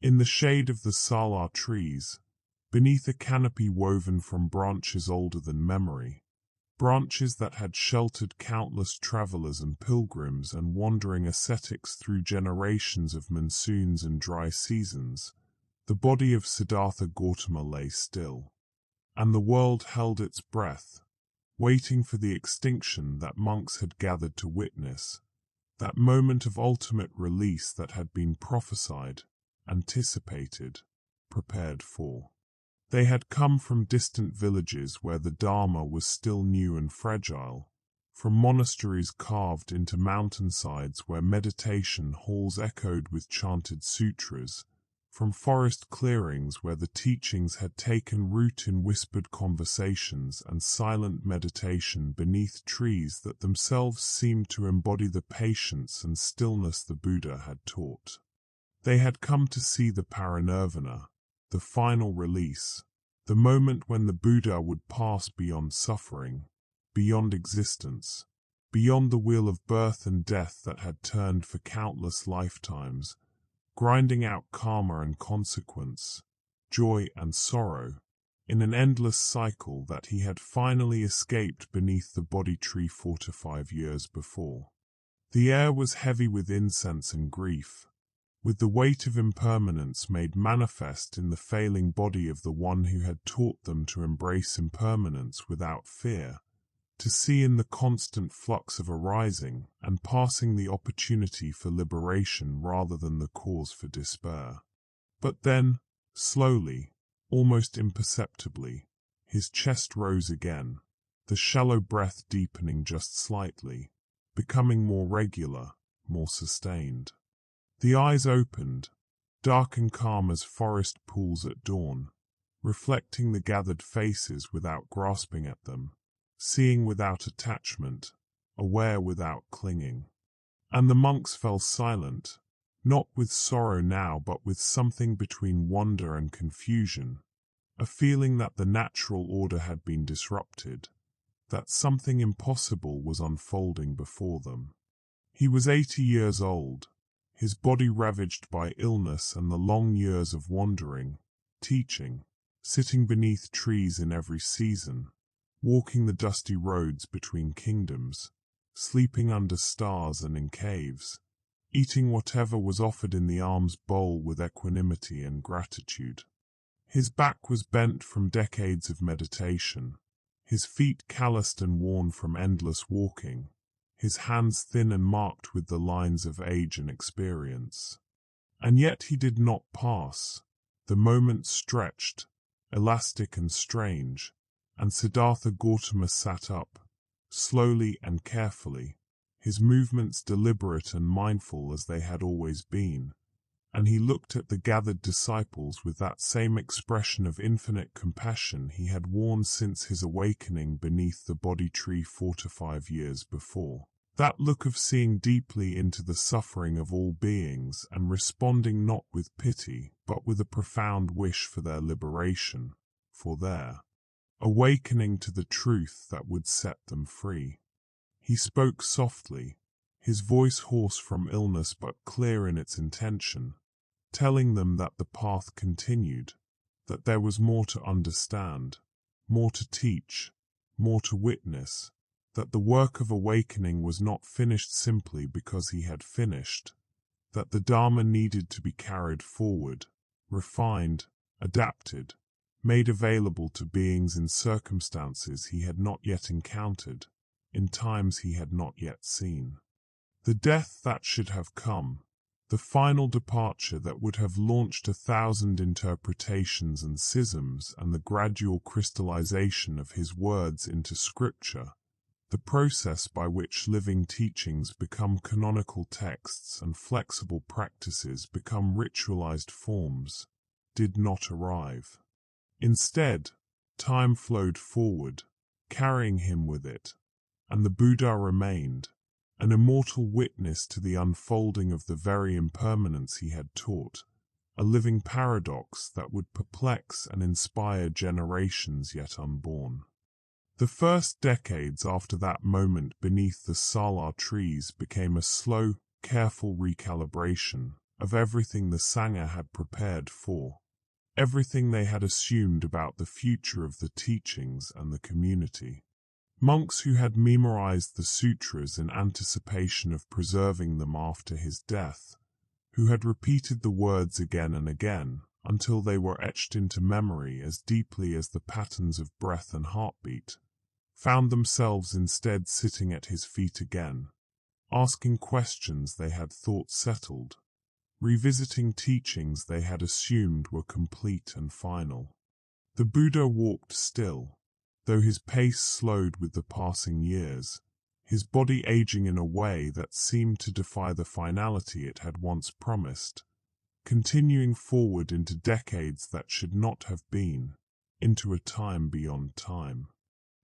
In the shade of the sala trees, beneath a canopy woven from branches older than memory, branches that had sheltered countless travelers and pilgrims and wandering ascetics through generations of monsoons and dry seasons, the body of Siddhartha Gautama lay still, and the world held its breath, waiting for the extinction that monks had gathered to witness, that moment of ultimate release that had been prophesied, anticipated, prepared for. They had come from distant villages where the Dharma was still new and fragile, from monasteries carved into mountainsides where meditation halls echoed with chanted sutras, from forest clearings where the teachings had taken root in whispered conversations and silent meditation beneath trees that themselves seemed to embody the patience and stillness the Buddha had taught. They had come to see the Parinirvana, the final release, the moment when the Buddha would pass beyond suffering, beyond existence, beyond the wheel of birth and death that had turned for countless lifetimes, grinding out karma and consequence, joy and sorrow, in an endless cycle that he had finally escaped beneath the Bodhi tree 4 to 5 years before. The air was heavy with incense and grief, with the weight of impermanence made manifest in the failing body of the one who had taught them to embrace impermanence without fear, to see in the constant flux of arising and passing the opportunity for liberation rather than the cause for despair. But then, slowly, almost imperceptibly, his chest rose again, the shallow breath deepening just slightly, becoming more regular, more sustained. The eyes opened, dark and calm as forest pools at dawn, reflecting the gathered faces without grasping at them, seeing without attachment, aware without clinging. And the monks fell silent, not with sorrow now but with something between wonder and confusion, a feeling that the natural order had been disrupted, that something impossible was unfolding before them. He was 80 years old, his body ravaged by illness and the long years of wandering, teaching, sitting beneath trees in every season, walking the dusty roads between kingdoms, sleeping under stars and in caves, eating whatever was offered in the alms bowl with equanimity and gratitude. His back was bent from decades of meditation, his feet calloused and worn from endless walking, his hands thin and marked with the lines of age and experience. And yet he did not pass. The moment stretched, elastic and strange, and Siddhartha Gautama sat up, slowly and carefully, his movements deliberate and mindful as they had always been, and he looked at the gathered disciples with that same expression of infinite compassion he had worn since his awakening beneath the Bodhi tree 4 to 5 years before. That look of seeing deeply into the suffering of all beings and responding not with pity but with a profound wish for their liberation, for their awakening to the truth that would set them free. He spoke softly, his voice hoarse from illness but clear in its intention, telling them that the path continued, that there was more to understand, more to teach, more to witness, that the work of awakening was not finished simply because he had finished, that the Dharma needed to be carried forward, refined, adapted, made available to beings in circumstances he had not yet encountered, in times he had not yet seen. The death that should have come, the final departure that would have launched 1,000 interpretations and schisms and the gradual crystallization of his words into scripture, the process by which living teachings become canonical texts and flexible practices become ritualized forms, did not arrive. Instead, time flowed forward, carrying him with it, and the Buddha remained, an immortal witness to the unfolding of the very impermanence he had taught, a living paradox that would perplex and inspire generations yet unborn. The first decades after that moment beneath the sala trees became a slow, careful recalibration, of everything the Sangha had prepared for, everything they had assumed about the future of the teachings and the community. Monks who had memorized the sutras in anticipation of preserving them after his death, who had repeated the words again and again until they were etched into memory as deeply as the patterns of breath and heartbeat, found themselves instead sitting at his feet again, asking questions they had thought settled, revisiting teachings they had assumed were complete and final. The Buddha walked still, though his pace slowed with the passing years, his body aging in a way that seemed to defy the finality it had once promised, continuing forward into decades that should not have been, into a time beyond time.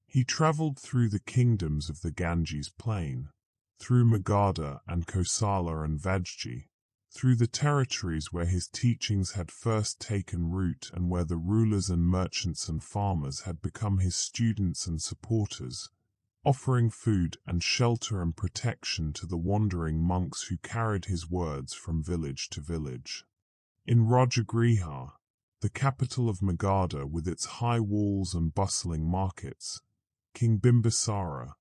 He traveled through the kingdoms of the Ganges plain, through Magadha and Kosala and Vajji, through the territories where his teachings had first taken root and where the rulers and merchants and farmers had become his students and supporters, offering food and shelter and protection to the wandering monks who carried his words from village to village. In Rajagriha, the capital of Magadha with its high walls and bustling markets, King Bimbisara,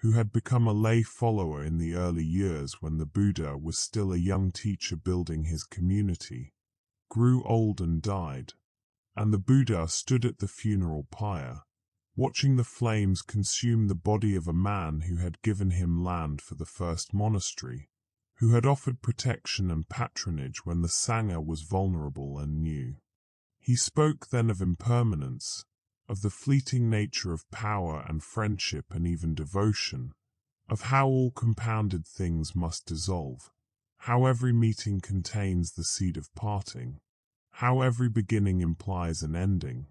who had become a lay follower in the early years when the Buddha was still a young teacher building his community, grew old and died, and the Buddha stood at the funeral pyre, watching the flames consume the body of a man who had given him land for the first monastery, who had offered protection and patronage when the Sangha was vulnerable and new. He spoke then of impermanence, of the fleeting nature of power and friendship and even devotion, of how all compounded things must dissolve, how every meeting contains the seed of parting, how every beginning implies an ending,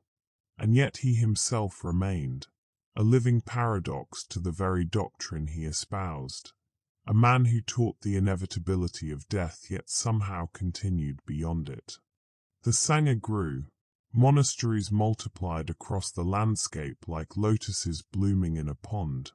and yet he himself remained, a living paradox to the very doctrine he espoused, a man who taught the inevitability of death yet somehow continued beyond it. The Sangha grew. Monasteries multiplied across the landscape like lotuses blooming in a pond,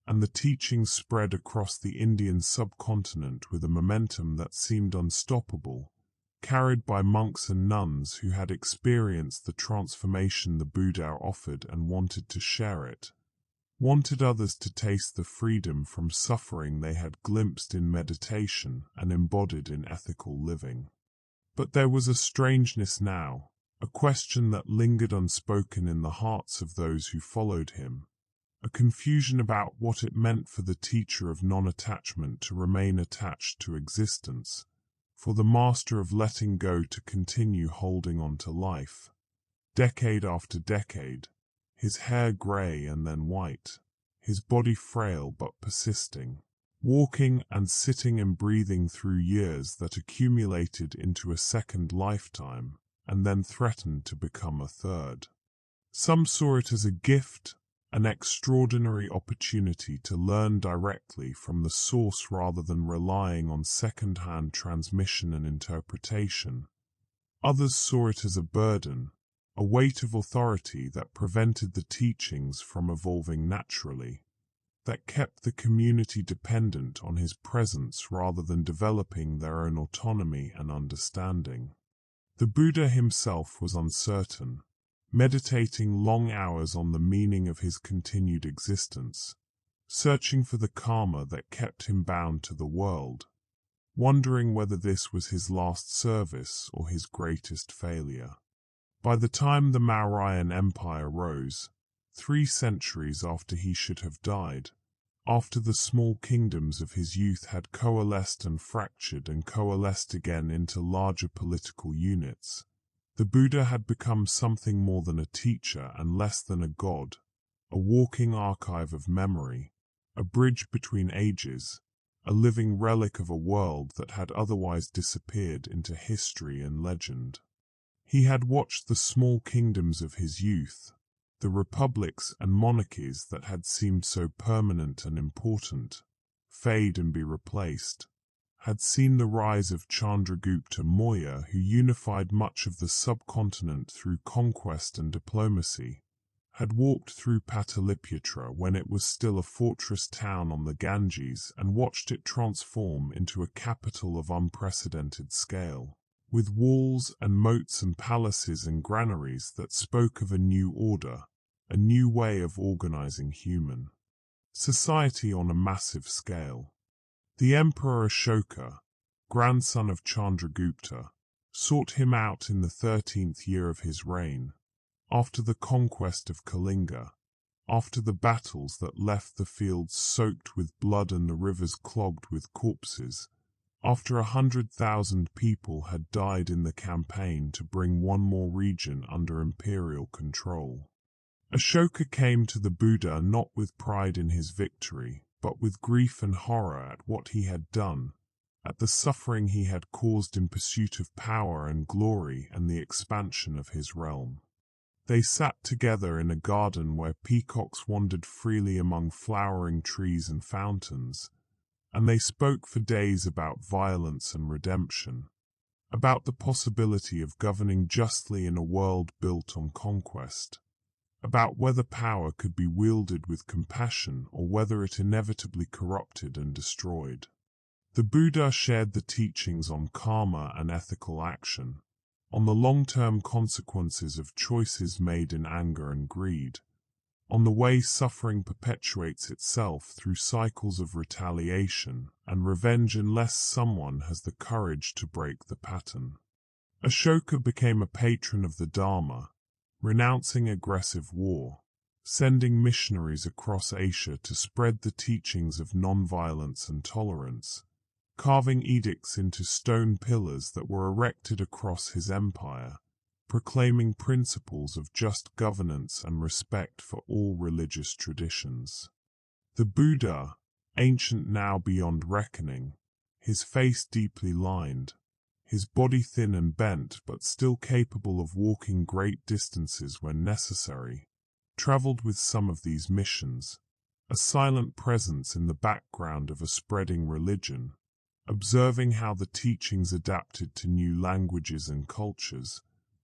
and the teachings spread across the Indian subcontinent with a momentum that seemed unstoppable, carried by monks and nuns who had experienced the transformation the Buddha offered and wanted to share it, wanted others to taste the freedom from suffering they had glimpsed in meditation and embodied in ethical living. But there was a strangeness now, a question that lingered unspoken in the hearts of those who followed him, a confusion about what it meant for the teacher of non-attachment to remain attached to existence, for the master of letting go to continue holding on to life, decade after decade, his hair grey and then white, his body frail but persisting, walking and sitting and breathing through years that accumulated into a second lifetime, and then threatened to become a third. Some saw it as a gift, an extraordinary opportunity to learn directly from the source rather than relying on second-hand transmission and interpretation. Others saw it as a burden, a weight of authority that prevented the teachings from evolving naturally, that kept the community dependent on his presence rather than developing their own autonomy and understanding. The Buddha himself was uncertain, meditating long hours on the meaning of his continued existence, searching for the karma that kept him bound to the world, wondering whether this was his last service or his greatest failure. By the time the Mauryan Empire rose, 3 centuries after he should have died, after the small kingdoms of his youth had coalesced and fractured and coalesced again into larger political units, the Buddha had become something more than a teacher and less than a god, a walking archive of memory, a bridge between ages, a living relic of a world that had otherwise disappeared into history and legend. He had watched the small kingdoms of his youth, the republics and monarchies that had seemed so permanent and important, fade and be replaced, had seen the rise of Chandragupta Maurya who unified much of the subcontinent through conquest and diplomacy, had walked through Pataliputra when it was still a fortress town on the Ganges and watched it transform into a capital of unprecedented scale, with walls and moats and palaces and granaries that spoke of a new order, a new way of organizing human society on a massive scale. The Emperor Ashoka, grandson of Chandragupta, sought him out in the 13th year of his reign, after the conquest of Kalinga, after the battles that left the fields soaked with blood and the rivers clogged with corpses, after 100,000 people had died in the campaign to bring one more region under imperial control. Ashoka came to the Buddha not with pride in his victory, but with grief and horror at what he had done, at the suffering he had caused in pursuit of power and glory and the expansion of his realm. They sat together in a garden where peacocks wandered freely among flowering trees and fountains, and they spoke for days about violence and redemption, about the possibility of governing justly in a world built on conquest, about whether power could be wielded with compassion or whether it inevitably corrupted and destroyed. The Buddha shared the teachings on karma and ethical action, on the long-term consequences of choices made in anger and greed, on the way suffering perpetuates itself through cycles of retaliation and revenge unless someone has the courage to break the pattern. Ashoka became a patron of the Dharma, renouncing aggressive war, sending missionaries across Asia to spread the teachings of non-violence and tolerance, carving edicts into stone pillars that were erected across his empire, proclaiming principles of just governance and respect for all religious traditions. The Buddha, ancient now beyond reckoning, his face deeply lined, his body thin and bent but still capable of walking great distances when necessary, traveled with some of these missions, a silent presence in the background of a spreading religion, observing how the teachings adapted to new languages and cultures,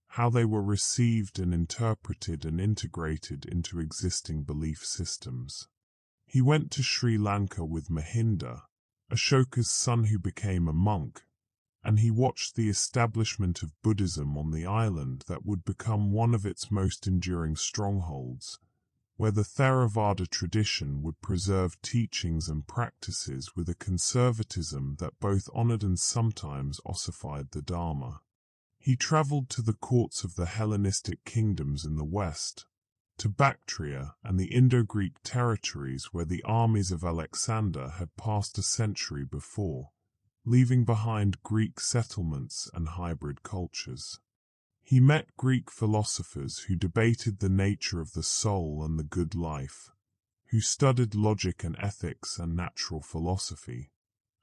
how they were received and interpreted and integrated into existing belief systems. He went to Sri Lanka with Mahinda, Ashoka's son who became a monk, and he watched the establishment of Buddhism on the island that would become one of its most enduring strongholds, where the Theravada tradition would preserve teachings and practices with a conservatism that both honored and sometimes ossified the Dharma. He traveled to the courts of the Hellenistic kingdoms in the west, to Bactria and the Indo-Greek territories where the armies of Alexander had passed a century before, leaving behind Greek settlements and hybrid cultures. He met Greek philosophers who debated the nature of the soul and the good life, who studied logic and ethics and natural philosophy,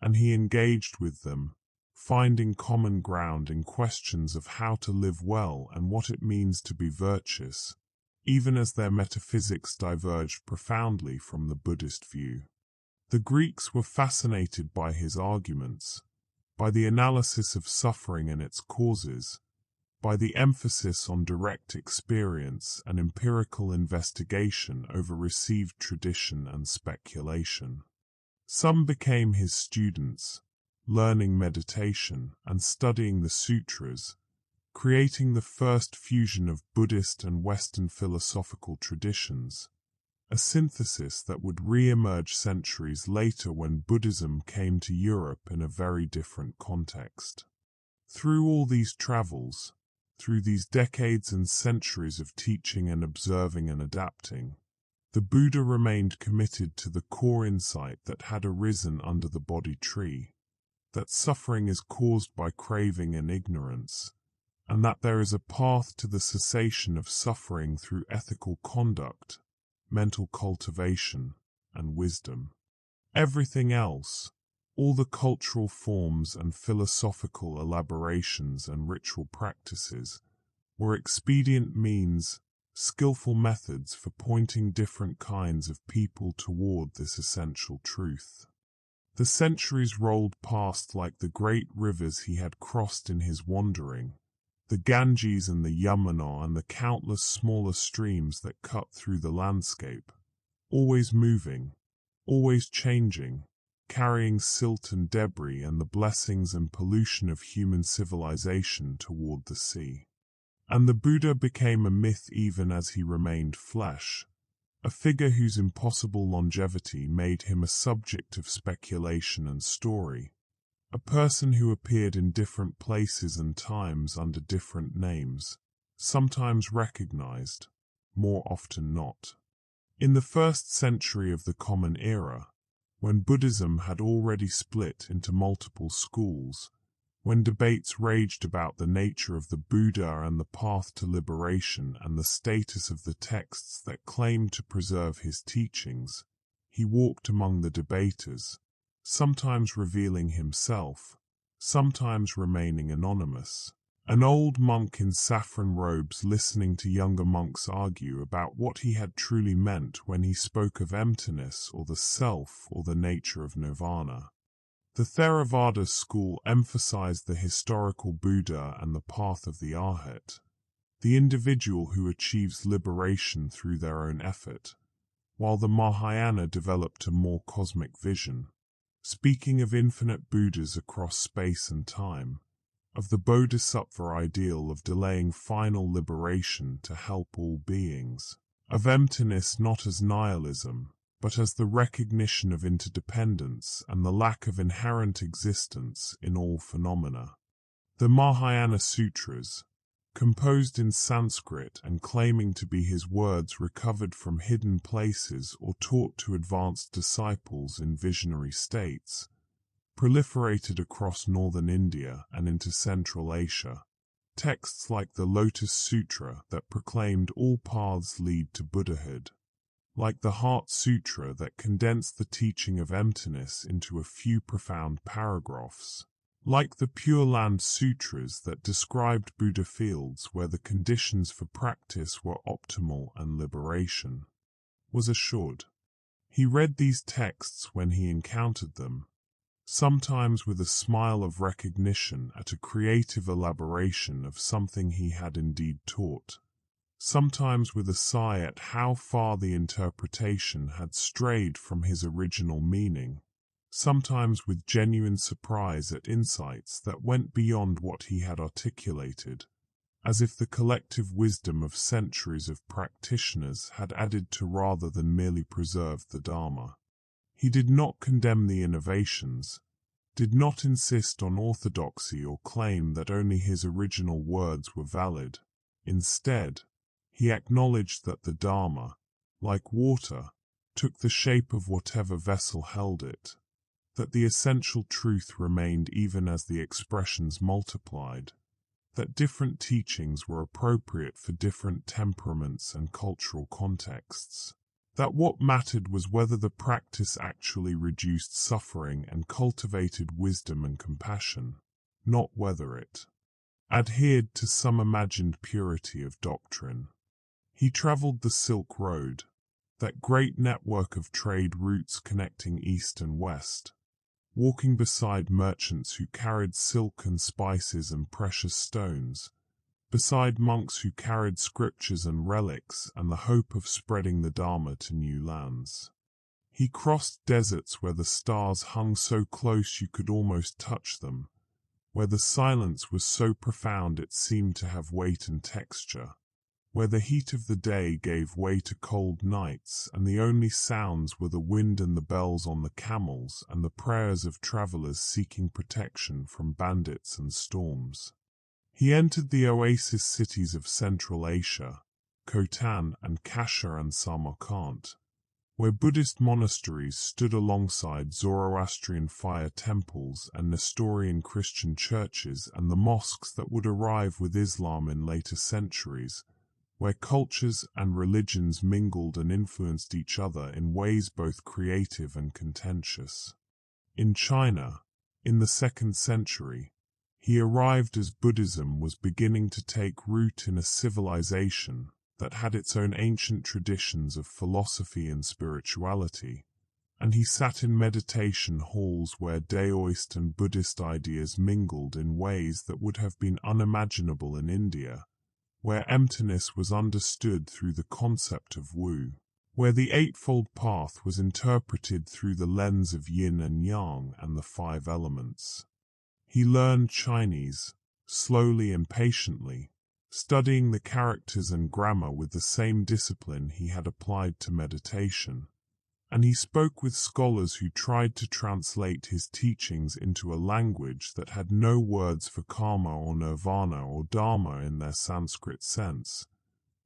and he engaged with them, finding common ground in questions of how to live well and what it means to be virtuous, even as their metaphysics diverged profoundly from the Buddhist view. The Greeks were fascinated by his arguments, by the analysis of suffering and its causes, by the emphasis on direct experience and empirical investigation over received tradition and speculation. Some became his students, learning meditation and studying the sutras, creating the first fusion of Buddhist and Western philosophical traditions, a synthesis that would re-emerge centuries later when Buddhism came to Europe in a very different context. Through all these travels, through these decades and centuries of teaching and observing and adapting, the Buddha remained committed to the core insight that had arisen under the Bodhi tree, that suffering is caused by craving and ignorance, and that there is a path to the cessation of suffering through ethical conduct, mental cultivation, and wisdom. Everything else, all the cultural forms and philosophical elaborations and ritual practices, were expedient means, skillful methods for pointing different kinds of people toward this essential truth. The centuries rolled past like the great rivers he had crossed in his wandering, the Ganges and the Yamuna and the countless smaller streams that cut through the landscape, always moving, always changing, carrying silt and debris and the blessings and pollution of human civilization toward the sea. And the Buddha became a myth even as he remained flesh, a figure whose impossible longevity made him a subject of speculation and story, a person who appeared in different places and times under different names, sometimes recognized, more often not. In the 1st century of the Common Era, when Buddhism had already split into multiple schools, when debates raged about the nature of the Buddha and the path to liberation and the status of the texts that claimed to preserve his teachings, he walked among the debaters, sometimes revealing himself, sometimes remaining anonymous. An old monk in saffron robes listening to younger monks argue about what he had truly meant when he spoke of emptiness or the self or the nature of nirvana. The Theravada school emphasized the historical Buddha and the path of the Arhat, the individual who achieves liberation through their own effort, while the Mahayana developed a more cosmic vision, speaking of infinite Buddhas across space and time, of the Bodhisattva ideal of delaying final liberation to help all beings, of emptiness not as nihilism, but as the recognition of interdependence and the lack of inherent existence in all phenomena. The Mahayana Sutras, composed in Sanskrit and claiming to be his words recovered from hidden places or taught to advanced disciples in visionary states, proliferated across northern India and into Central Asia. Texts like the Lotus Sutra that proclaimed all paths lead to Buddhahood, like the Heart Sutra that condensed the teaching of emptiness into a few profound paragraphs, like the Pure Land Sutras that described Buddha fields where the conditions for practice were optimal and liberation, was assured. He read these texts when he encountered them, sometimes with a smile of recognition at a creative elaboration of something he had indeed taught, sometimes with a sigh at how far the interpretation had strayed from his original meaning, sometimes with genuine surprise at insights that went beyond what he had articulated, as if the collective wisdom of centuries of practitioners had added to rather than merely preserved the Dharma. He did not condemn the innovations, did not insist on orthodoxy or claim that only his original words were valid. Instead, he acknowledged that the Dharma, like water, took the shape of whatever vessel held it, that the essential truth remained even as the expressions multiplied, that different teachings were appropriate for different temperaments and cultural contexts, that what mattered was whether the practice actually reduced suffering and cultivated wisdom and compassion, not whether it adhered to some imagined purity of doctrine. He traveled the Silk Road, that great network of trade routes connecting East and West, walking beside merchants who carried silk and spices and precious stones, beside monks who carried scriptures and relics and the hope of spreading the Dharma to new lands. He crossed deserts where the stars hung so close you could almost touch them, where the silence was so profound it seemed to have weight and texture, where the heat of the day gave way to cold nights and the only sounds were the wind and the bells on the camels and the prayers of travelers seeking protection from bandits and storms. He entered the oasis cities of Central Asia, Khotan and Kashgar and Samarkand, where Buddhist monasteries stood alongside Zoroastrian fire temples and Nestorian Christian churches and the mosques that would arrive with Islam in later centuries, where cultures and religions mingled and influenced each other in ways both creative and contentious. In China, in the 2nd century, he arrived as Buddhism was beginning to take root in a civilization that had its own ancient traditions of philosophy and spirituality, and he sat in meditation halls where Daoist and Buddhist ideas mingled in ways that would have been unimaginable in India, where emptiness was understood through the concept of Wu, where the Eightfold Path was interpreted through the lens of yin and yang and the five elements. He learned Chinese, slowly and patiently, studying the characters and grammar with the same discipline he had applied to meditation, and he spoke with scholars who tried to translate his teachings into a language that had no words for karma or nirvana or dharma in their Sanskrit sense,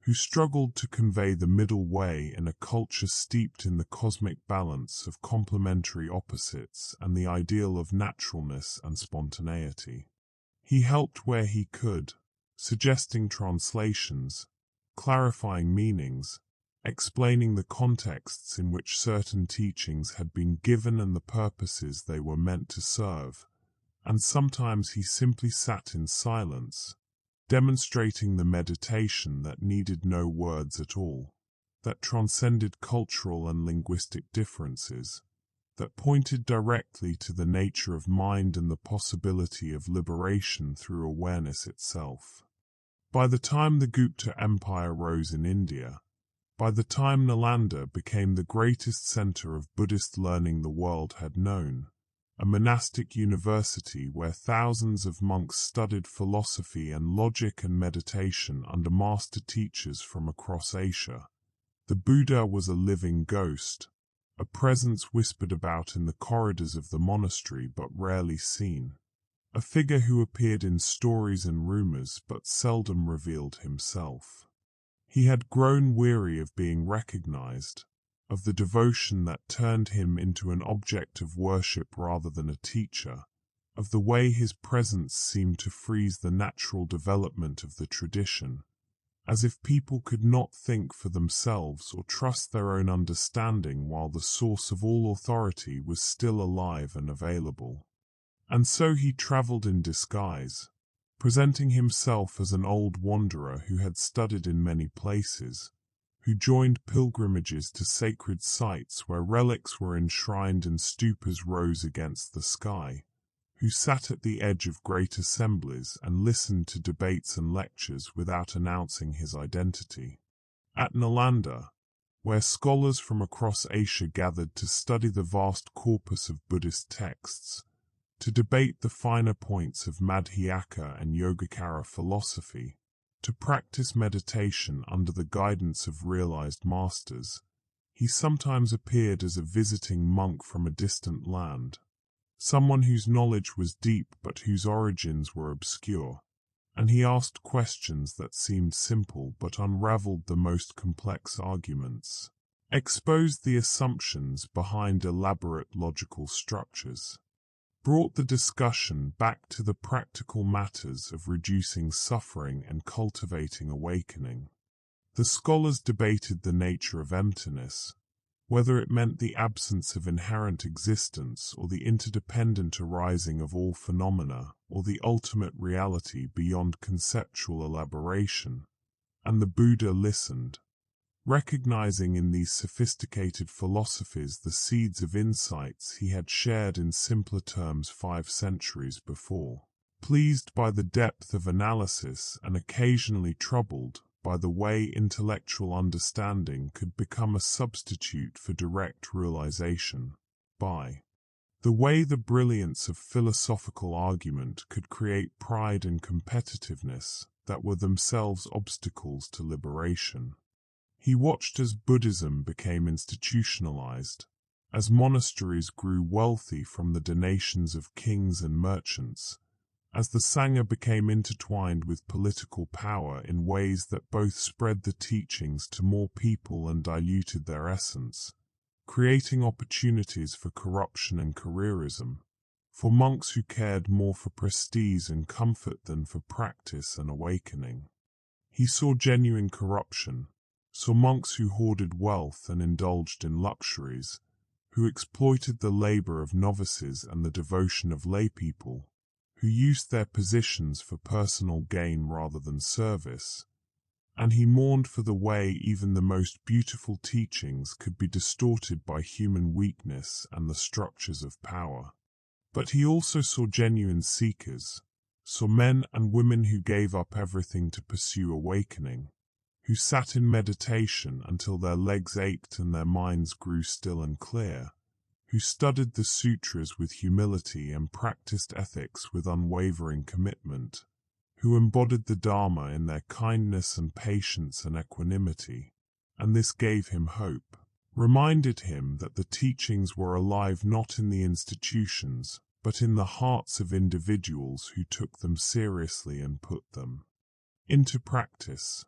who struggled to convey the middle way in a culture steeped in the cosmic balance of complementary opposites and the ideal of naturalness and spontaneity. He helped where he could, suggesting translations, clarifying meanings, explaining the contexts in which certain teachings had been given and the purposes they were meant to serve, and sometimes he simply sat in silence, demonstrating the meditation that needed no words at all, that transcended cultural and linguistic differences, that pointed directly to the nature of mind and the possibility of liberation through awareness itself. By the time the Gupta Empire rose in India, by the time Nalanda became the greatest center of Buddhist learning the world had known, a monastic university where thousands of monks studied philosophy and logic and meditation under master teachers from across Asia, the Buddha was a living ghost, a presence whispered about in the corridors of the monastery but rarely seen, a figure who appeared in stories and rumors but seldom revealed himself. He had grown weary of being recognized, of the devotion that turned him into an object of worship rather than a teacher, of the way his presence seemed to freeze the natural development of the tradition, as if people could not think for themselves or trust their own understanding while the source of all authority was still alive and available. And so he traveled in disguise, presenting himself as an old wanderer who had studied in many places, who joined pilgrimages to sacred sites where relics were enshrined and stupas rose against the sky, who sat at the edge of great assemblies and listened to debates and lectures without announcing his identity. At Nalanda, where scholars from across Asia gathered to study the vast corpus of Buddhist texts, to debate the finer points of Madhyaka and Yogacara philosophy, to practice meditation under the guidance of realized masters, he sometimes appeared as a visiting monk from a distant land, someone whose knowledge was deep but whose origins were obscure, and he asked questions that seemed simple but unraveled the most complex arguments, exposed the assumptions behind elaborate logical structures, brought the discussion back to the practical matters of reducing suffering and cultivating awakening. The scholars debated the nature of emptiness, whether it meant the absence of inherent existence or the interdependent arising of all phenomena or the ultimate reality beyond conceptual elaboration, and the Buddha listened, recognizing in these sophisticated philosophies the seeds of insights he had shared in simpler terms 5 centuries before. Pleased by the depth of analysis and occasionally troubled by the way intellectual understanding could become a substitute for direct realization, by the way the brilliance of philosophical argument could create pride and competitiveness that were themselves obstacles to liberation. He watched as Buddhism became institutionalized, as monasteries grew wealthy from the donations of kings and merchants, as the Sangha became intertwined with political power in ways that both spread the teachings to more people and diluted their essence, creating opportunities for corruption and careerism, for monks who cared more for prestige and comfort than for practice and awakening. He saw genuine corruption, saw monks who hoarded wealth and indulged in luxuries, who exploited the labor of novices and the devotion of laypeople, who used their positions for personal gain rather than service, and he mourned for the way even the most beautiful teachings could be distorted by human weakness and the structures of power. But he also saw genuine seekers, saw men and women who gave up everything to pursue awakening, who sat in meditation until their legs ached and their minds grew still and clear, who studied the sutras with humility and practiced ethics with unwavering commitment, who embodied the Dharma in their kindness and patience and equanimity. And this gave him hope, reminded him that the teachings were alive not in the institutions, but in the hearts of individuals who took them seriously and put them into practice.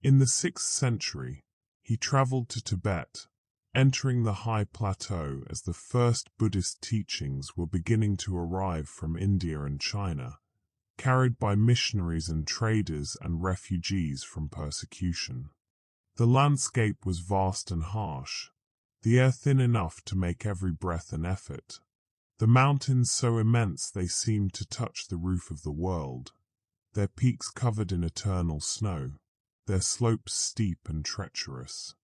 In the 6th century, he traveled to Tibet, entering the high plateau as the first Buddhist teachings were beginning to arrive from India and China, carried by missionaries and traders and refugees from persecution. The landscape was vast and harsh, the air thin enough to make every breath an effort, the mountains so immense they seemed to touch the roof of the world, their peaks covered in eternal snow, their slopes steep and treacherous.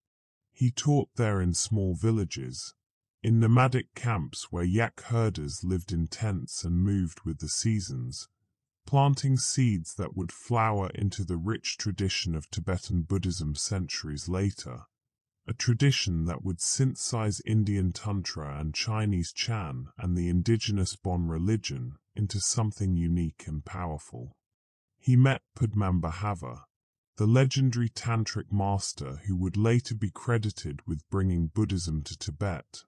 He taught there in small villages, in nomadic camps where yak herders lived in tents and moved with the seasons, planting seeds that would flower into the rich tradition of Tibetan Buddhism centuries later, a tradition that would synthesize Indian Tantra and Chinese Chan and the indigenous Bon religion into something unique and powerful. He met Padmanabhava, the legendary tantric master who would later be credited with bringing Buddhism to Tibet,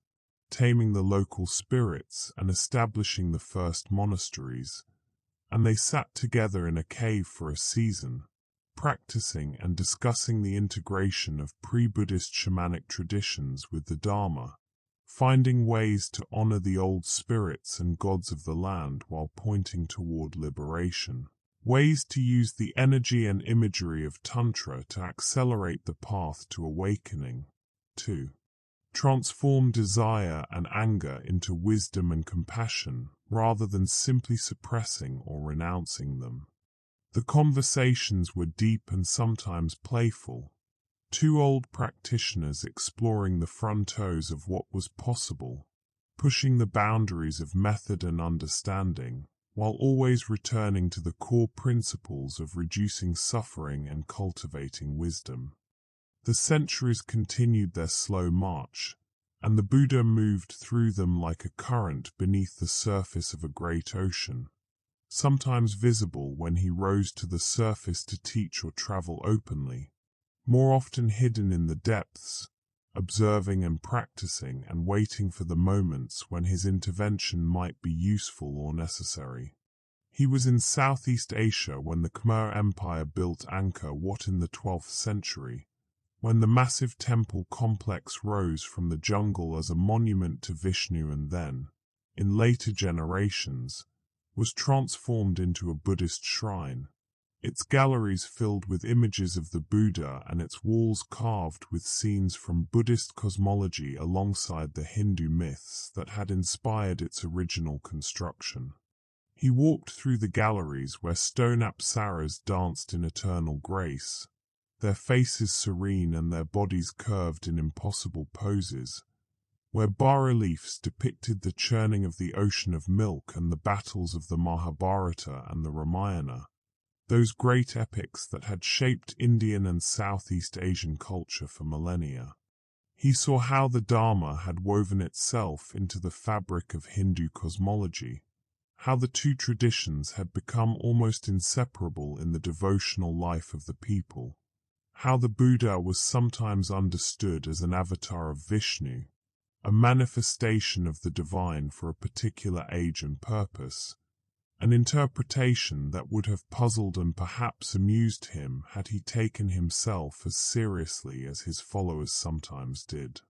taming the local spirits and establishing the first monasteries, and they sat together in a cave for a season, practicing and discussing the integration of pre-Buddhist shamanic traditions with the Dharma, finding ways to honor the old spirits and gods of the land while pointing toward liberation, ways to use the energy and imagery of Tantra to accelerate the path to awakening, to transform desire and anger into wisdom and compassion rather than simply suppressing or renouncing them. The conversations were deep and sometimes playful, two old practitioners exploring the frontiers of what was possible, pushing the boundaries of method and understanding, while always returning to the core principles of reducing suffering and cultivating wisdom. The centuries continued their slow march, and the Buddha moved through them like a current beneath the surface of a great ocean, sometimes visible when he rose to the surface to teach or travel openly, more often hidden in the depths, observing and practicing and waiting for the moments when his intervention might be useful or necessary. He was in Southeast Asia when the Khmer Empire built Angkor Wat in the 12th century, when the massive temple complex rose from the jungle as a monument to Vishnu and then, in later generations, was transformed into a Buddhist shrine, its galleries filled with images of the Buddha and its walls carved with scenes from Buddhist cosmology alongside the Hindu myths that had inspired its original construction. He walked through the galleries where stone apsaras danced in eternal grace, their faces serene and their bodies curved in impossible poses, where bas-reliefs depicted the churning of the ocean of milk and the battles of the Mahabharata and the Ramayana, those great epics that had shaped Indian and Southeast Asian culture for millennia. He saw how the Dharma had woven itself into the fabric of Hindu cosmology, how the two traditions had become almost inseparable in the devotional life of the people, how the Buddha was sometimes understood as an avatar of Vishnu, a manifestation of the divine for a particular age and purpose, an interpretation that would have puzzled and perhaps amused him had he taken himself as seriously as his followers sometimes did.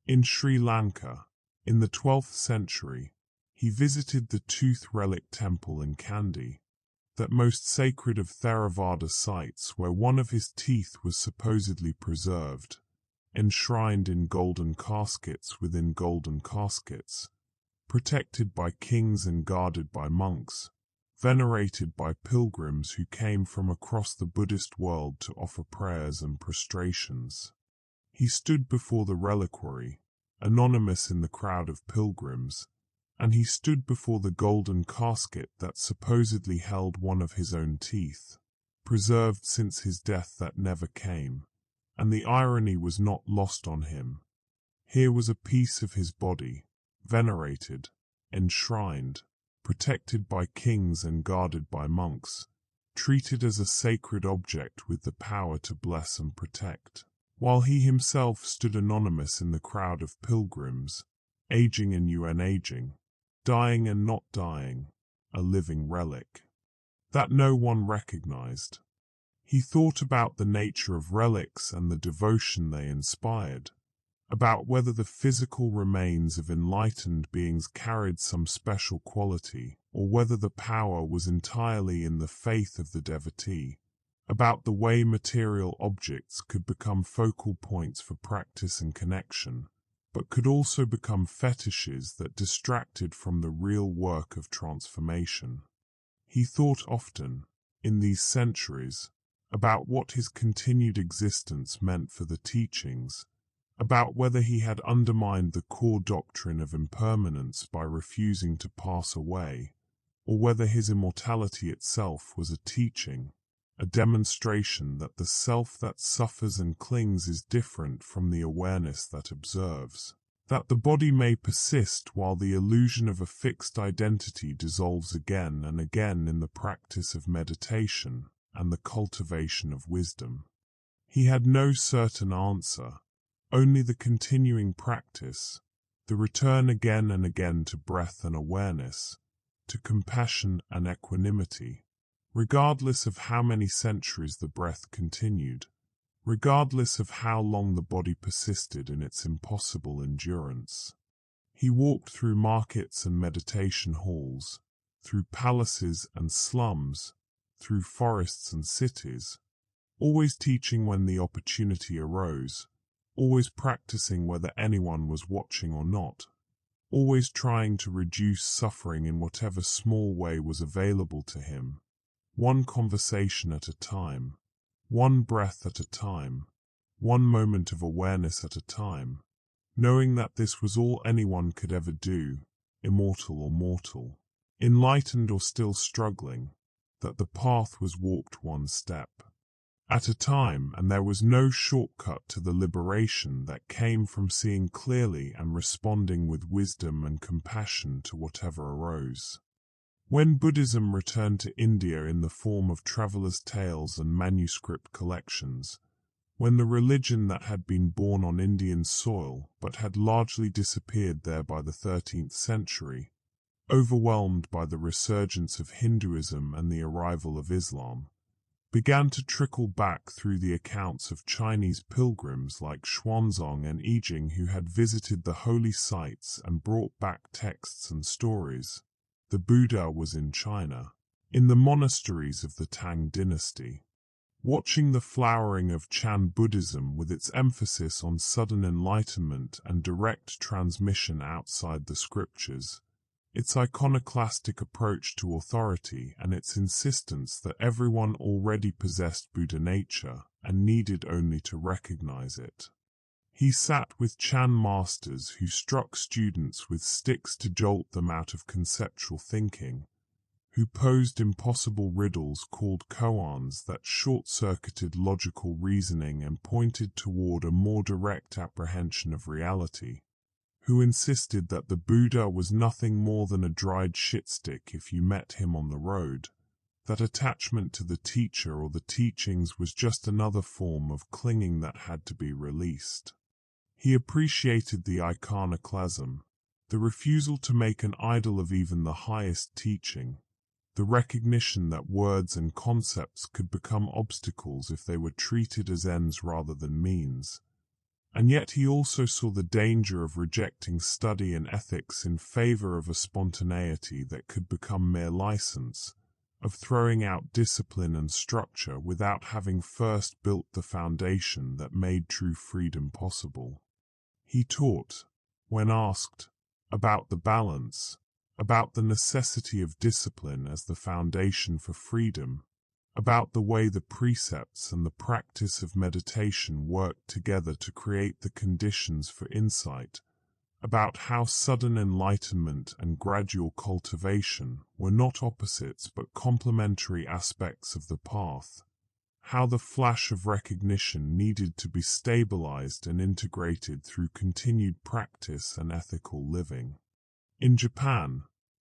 In Sri Lanka, in the 12th century, he visited the Tooth Relic Temple in Kandy, that most sacred of Theravada sites where one of his teeth was supposedly preserved, enshrined in golden caskets within golden caskets, protected by kings and guarded by monks, venerated by pilgrims who came from across the Buddhist world to offer prayers and prostrations. He stood before the reliquary, anonymous in the crowd of pilgrims, and he stood before the golden casket that supposedly held one of his own teeth, preserved since his death that never came, and the irony was not lost on him. Here was a piece of his body, venerated, enshrined, protected by kings and guarded by monks, treated as a sacred object with the power to bless and protect, while he himself stood anonymous in the crowd of pilgrims, aging and unaging, dying and not dying, a living relic that no one recognized. He thought about the nature of relics and the devotion they inspired, about whether the physical remains of enlightened beings carried some special quality, or whether the power was entirely in the faith of the devotee, about the way material objects could become focal points for practice and connection, but could also become fetishes that distracted from the real work of transformation. He thought often, in these centuries, about what his continued existence meant for the teachings, about whether he had undermined the core doctrine of impermanence by refusing to pass away, or whether his immortality itself was a teaching, a demonstration that the self that suffers and clings is different from the awareness that observes, that the body may persist while the illusion of a fixed identity dissolves again and again in the practice of meditation and the cultivation of wisdom. He had no certain answer, only the continuing practice, the return again and again to breath and awareness, to compassion and equanimity, regardless of how many centuries the breath continued, regardless of how long the body persisted in its impossible endurance. He walked through markets and meditation halls, through palaces and slums, through forests and cities, always teaching when the opportunity arose, always practicing whether anyone was watching or not, always trying to reduce suffering in whatever small way was available to him, one conversation at a time, one breath at a time, one moment of awareness at a time, knowing that this was all anyone could ever do, immortal or mortal, enlightened or still struggling, that the path was walked one step at a time, and there was no shortcut to the liberation that came from seeing clearly and responding with wisdom and compassion to whatever arose. When Buddhism returned to India in the form of travelers' tales and manuscript collections, when the religion that had been born on Indian soil but had largely disappeared there by the 13th century, overwhelmed by the resurgence of Hinduism and the arrival of Islam, began to trickle back through the accounts of Chinese pilgrims like Xuanzang and Yijing who had visited the holy sites and brought back texts and stories. The Buddha was in China, in the monasteries of the Tang dynasty. Watching the flowering of Chan Buddhism with its emphasis on sudden enlightenment and direct transmission outside the scriptures, its iconoclastic approach to authority and its insistence that everyone already possessed Buddha nature and needed only to recognize it. He sat with Chan masters who struck students with sticks to jolt them out of conceptual thinking, who posed impossible riddles called koans that short-circuited logical reasoning and pointed toward a more direct apprehension of reality, who insisted that the Buddha was nothing more than a dried shitstick if you met him on the road, that attachment to the teacher or the teachings was just another form of clinging that had to be released. He appreciated the iconoclasm, the refusal to make an idol of even the highest teaching, the recognition that words and concepts could become obstacles if they were treated as ends rather than means. And yet he also saw the danger of rejecting study and ethics in favor of a spontaneity that could become mere license, of throwing out discipline and structure without having first built the foundation that made true freedom possible. He taught, when asked, about the balance, about the necessity of discipline as the foundation for freedom, about the way the precepts and the practice of meditation worked together to create the conditions for insight, about how sudden enlightenment and gradual cultivation were not opposites but complementary aspects of the path, how the flash of recognition needed to be stabilized and integrated through continued practice and ethical living. In Japan,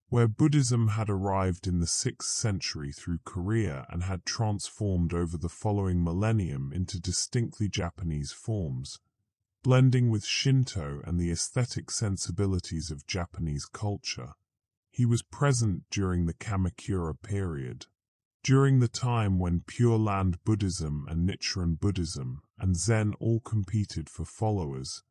where Buddhism had arrived in the 6th century through Korea and had transformed over the following millennium into distinctly Japanese forms, blending with Shinto and the aesthetic sensibilities of Japanese culture, he was present during the Kamakura period, during the time when Pure Land Buddhism and Nichiren Buddhism and Zen all competed for followers,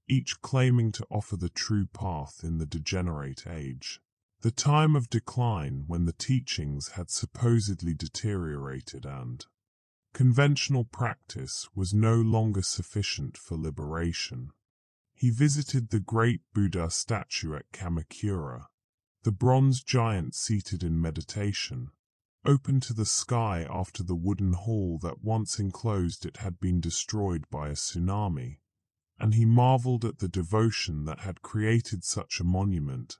each claiming to offer the true path in the degenerate age. The time of decline when the teachings had supposedly deteriorated and conventional practice was no longer sufficient for liberation. He visited the great Buddha statue at Kamakura, the bronze giant seated in meditation, open to the sky after the wooden hall that once enclosed it had been destroyed by a tsunami, and he marveled at the devotion that had created such a monument,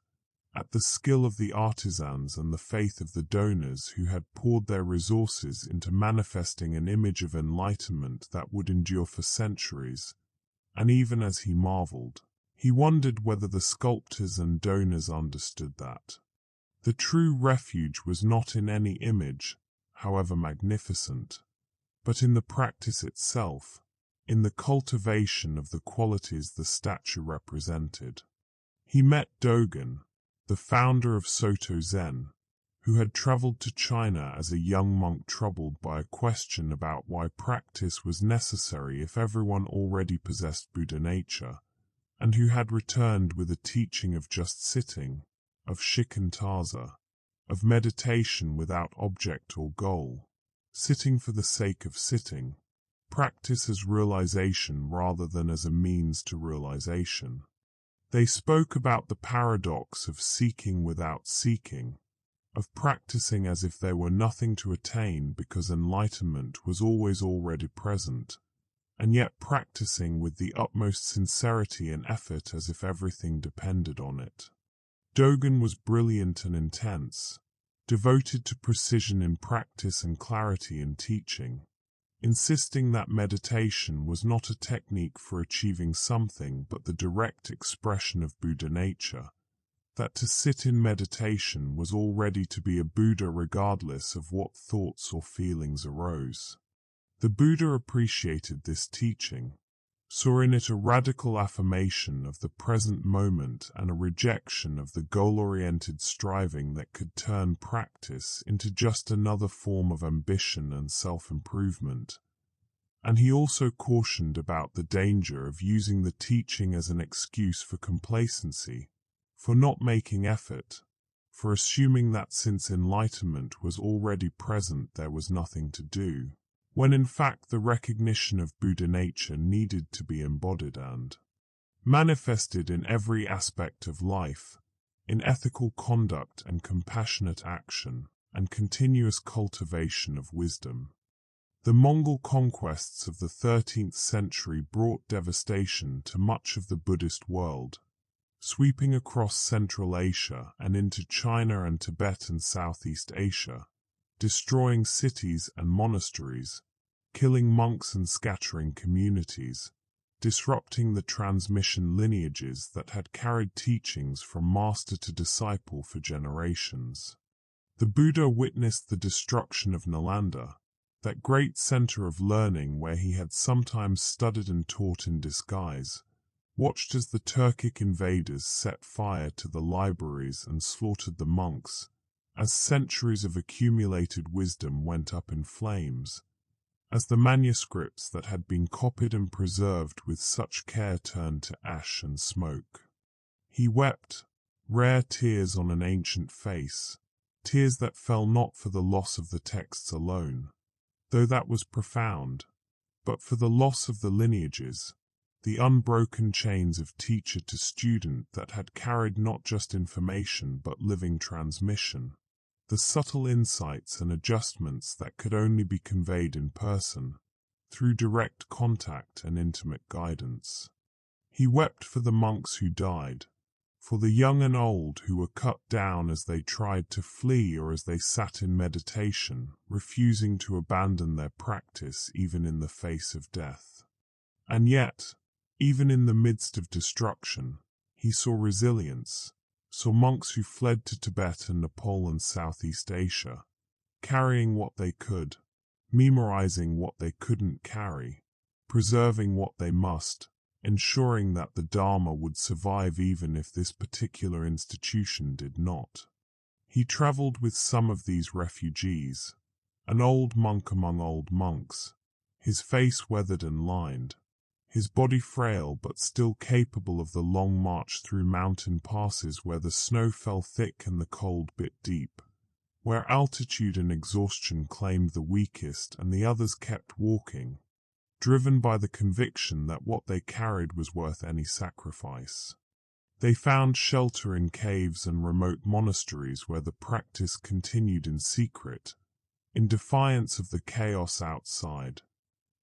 at the skill of the artisans and the faith of the donors who had poured their resources into manifesting an image of enlightenment that would endure for centuries. And even as he marveled, he wondered whether the sculptors and donors understood that the true refuge was not in any image, however magnificent, but in the practice itself, in the cultivation of the qualities the statue represented. He met Dogen, the founder of Soto Zen, who had traveled to China as a young monk troubled by a question about why practice was necessary if everyone already possessed Buddha nature, and who had returned with a teaching of just sitting, of shikantaza, of meditation without object or goal, sitting for the sake of sitting, practice as realization rather than as a means to realization. They spoke about the paradox of seeking without seeking, of practicing as if there were nothing to attain because enlightenment was always already present, and yet practicing with the utmost sincerity and effort as if everything depended on it. Dogen was brilliant and intense, devoted to precision in practice and clarity in teaching, insisting that meditation was not a technique for achieving something but the direct expression of Buddha nature, that to sit in meditation was already to be a Buddha regardless of what thoughts or feelings arose. The Buddha appreciated this teaching, saw in it a radical affirmation of the present moment and a rejection of the goal-oriented striving that could turn practice into just another form of ambition and self-improvement. And he also cautioned about the danger of using the teaching as an excuse for complacency, for not making effort, for assuming that since enlightenment was already present there was nothing to do, when in fact the recognition of Buddha nature needed to be embodied and manifested in every aspect of life, in ethical conduct and compassionate action, and continuous cultivation of wisdom. The Mongol conquests of the 13th century brought devastation to much of the Buddhist world, sweeping across Central Asia and into China and Tibet and Southeast Asia, destroying cities and monasteries, killing monks and scattering communities, disrupting the transmission lineages that had carried teachings from master to disciple for generations. The Buddha witnessed the destruction of Nalanda, that great center of learning where he had sometimes studied and taught in disguise, watched as the Turkic invaders set fire to the libraries and slaughtered the monks, as centuries of accumulated wisdom went up in flames, as the manuscripts that had been copied and preserved with such care turned to ash and smoke. He wept, rare tears on an ancient face, tears that fell not for the loss of the texts alone, though that was profound, but for the loss of the lineages, the unbroken chains of teacher to student that had carried not just information but living transmission, the subtle insights and adjustments that could only be conveyed in person, through direct contact and intimate guidance. He wept for the monks who died, for the young and old who were cut down as they tried to flee or as they sat in meditation, refusing to abandon their practice even in the face of death. And yet, even in the midst of destruction, he saw resilience, saw monks who fled to Tibet and Nepal and Southeast Asia, carrying what they could, memorizing what they couldn't carry, preserving what they must, ensuring that the Dharma would survive even if this particular institution did not. He traveled with some of these refugees, an old monk among old monks, his face weathered and lined, his body frail but still capable of the long march through mountain passes where the snow fell thick and the cold bit deep, where altitude and exhaustion claimed the weakest and the others kept walking, driven by the conviction that what they carried was worth any sacrifice. They found shelter in caves and remote monasteries where the practice continued in secret, in defiance of the chaos outside,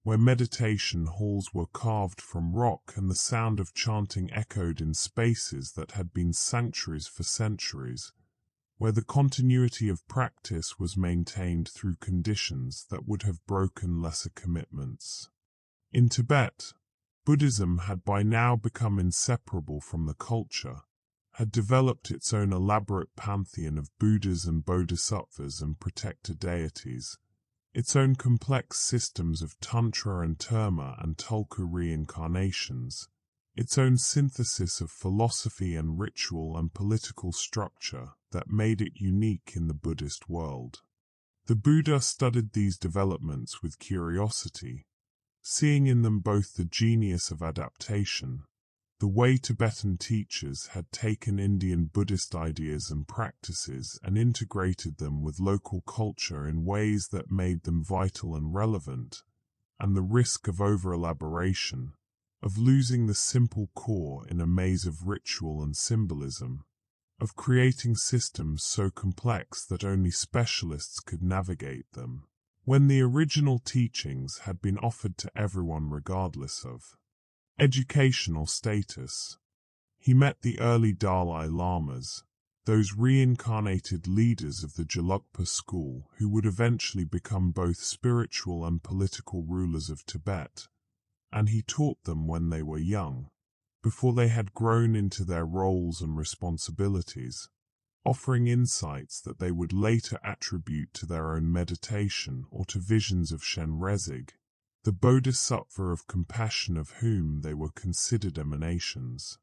where meditation halls were carved from rock and the sound of chanting echoed in spaces that had been sanctuaries for centuries, where the continuity of practice was maintained through conditions that would have broken lesser commitments. In Tibet, Buddhism had by now become inseparable from the culture, had developed its own elaborate pantheon of Buddhas and Bodhisattvas and protector deities, its own complex systems of Tantra and Terma and Tulku reincarnations, its own synthesis of philosophy and ritual and political structure that made it unique in the Buddhist world. The Buddha studied these developments with curiosity, seeing in them both the genius of adaptation, the way Tibetan teachers had taken Indian Buddhist ideas and practices and integrated them with local culture in ways that made them vital and relevant, and the risk of over-elaboration, of losing the simple core in a maze of ritual and symbolism, of creating systems so complex that only specialists could navigate them, when the original teachings had been offered to everyone regardless of educational status. He met the early Dalai Lamas, those reincarnated leaders of the Gelugpa school who would eventually become both spiritual and political rulers of Tibet, and he taught them when they were young, before they had grown into their roles and responsibilities, offering insights that they would later attribute to their own meditation or to visions of Shenrezig, the bodhisattva of compassion of whom they were considered emanations.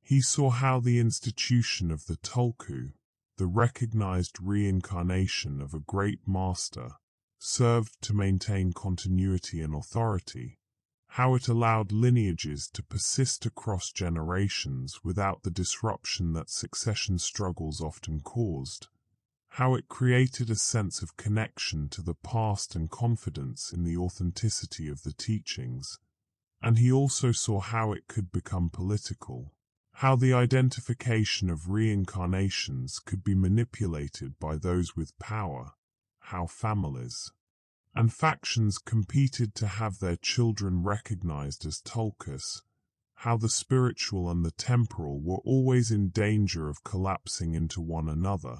He saw how the institution of the Tulku, the recognized reincarnation of a great master, served to maintain continuity and authority, how it allowed lineages to persist across generations without the disruption that succession struggles often caused, how it created a sense of connection to the past and confidence in the authenticity of the teachings, and he also saw how it could become political, how the identification of reincarnations could be manipulated by those with power, how families and factions competed to have their children recognized as Tulkus, how the spiritual and the temporal were always in danger of collapsing into one another,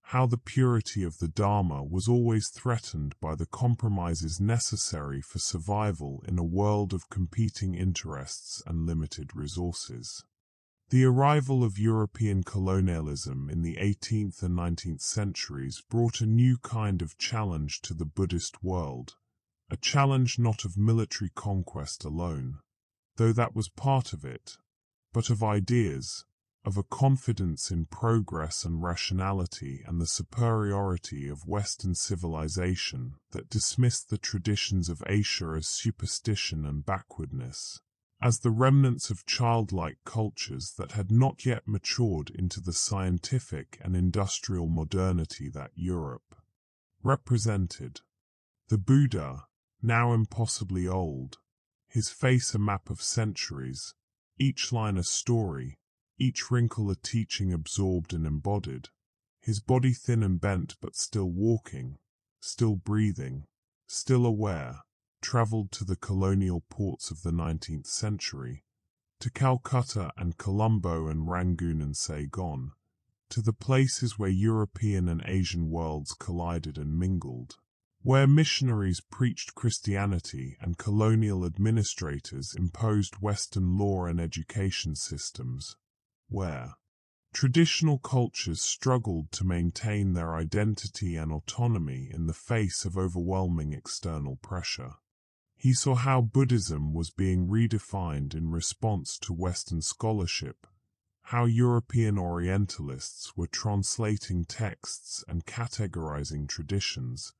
how the purity of the Dharma was always threatened by the compromises necessary for survival in a world of competing interests and limited resources. The arrival of European colonialism in the 18th and 19th centuries brought a new kind of challenge to the Buddhist world, a challenge not of military conquest alone, though that was part of it, but of ideas, of a confidence in progress and rationality and the superiority of Western civilization that dismissed the traditions of Asia as superstition and backwardness, as the remnants of childlike cultures that had not yet matured into the scientific and industrial modernity that Europe represented. The Buddha, now impossibly old, his face a map of centuries, each line a story, each wrinkle a teaching absorbed and embodied, his body thin and bent but still walking, still breathing, still aware, travelled to the colonial ports of the 19th century, to Calcutta and Colombo and Rangoon and Saigon, to the places where European and Asian worlds collided and mingled, where missionaries preached Christianity and colonial administrators imposed Western law and education systems, where traditional cultures struggled to maintain their identity and autonomy in the face of overwhelming external pressure. He saw how Buddhism was being redefined in response to Western scholarship, how European Orientalists were translating texts and categorizing traditions,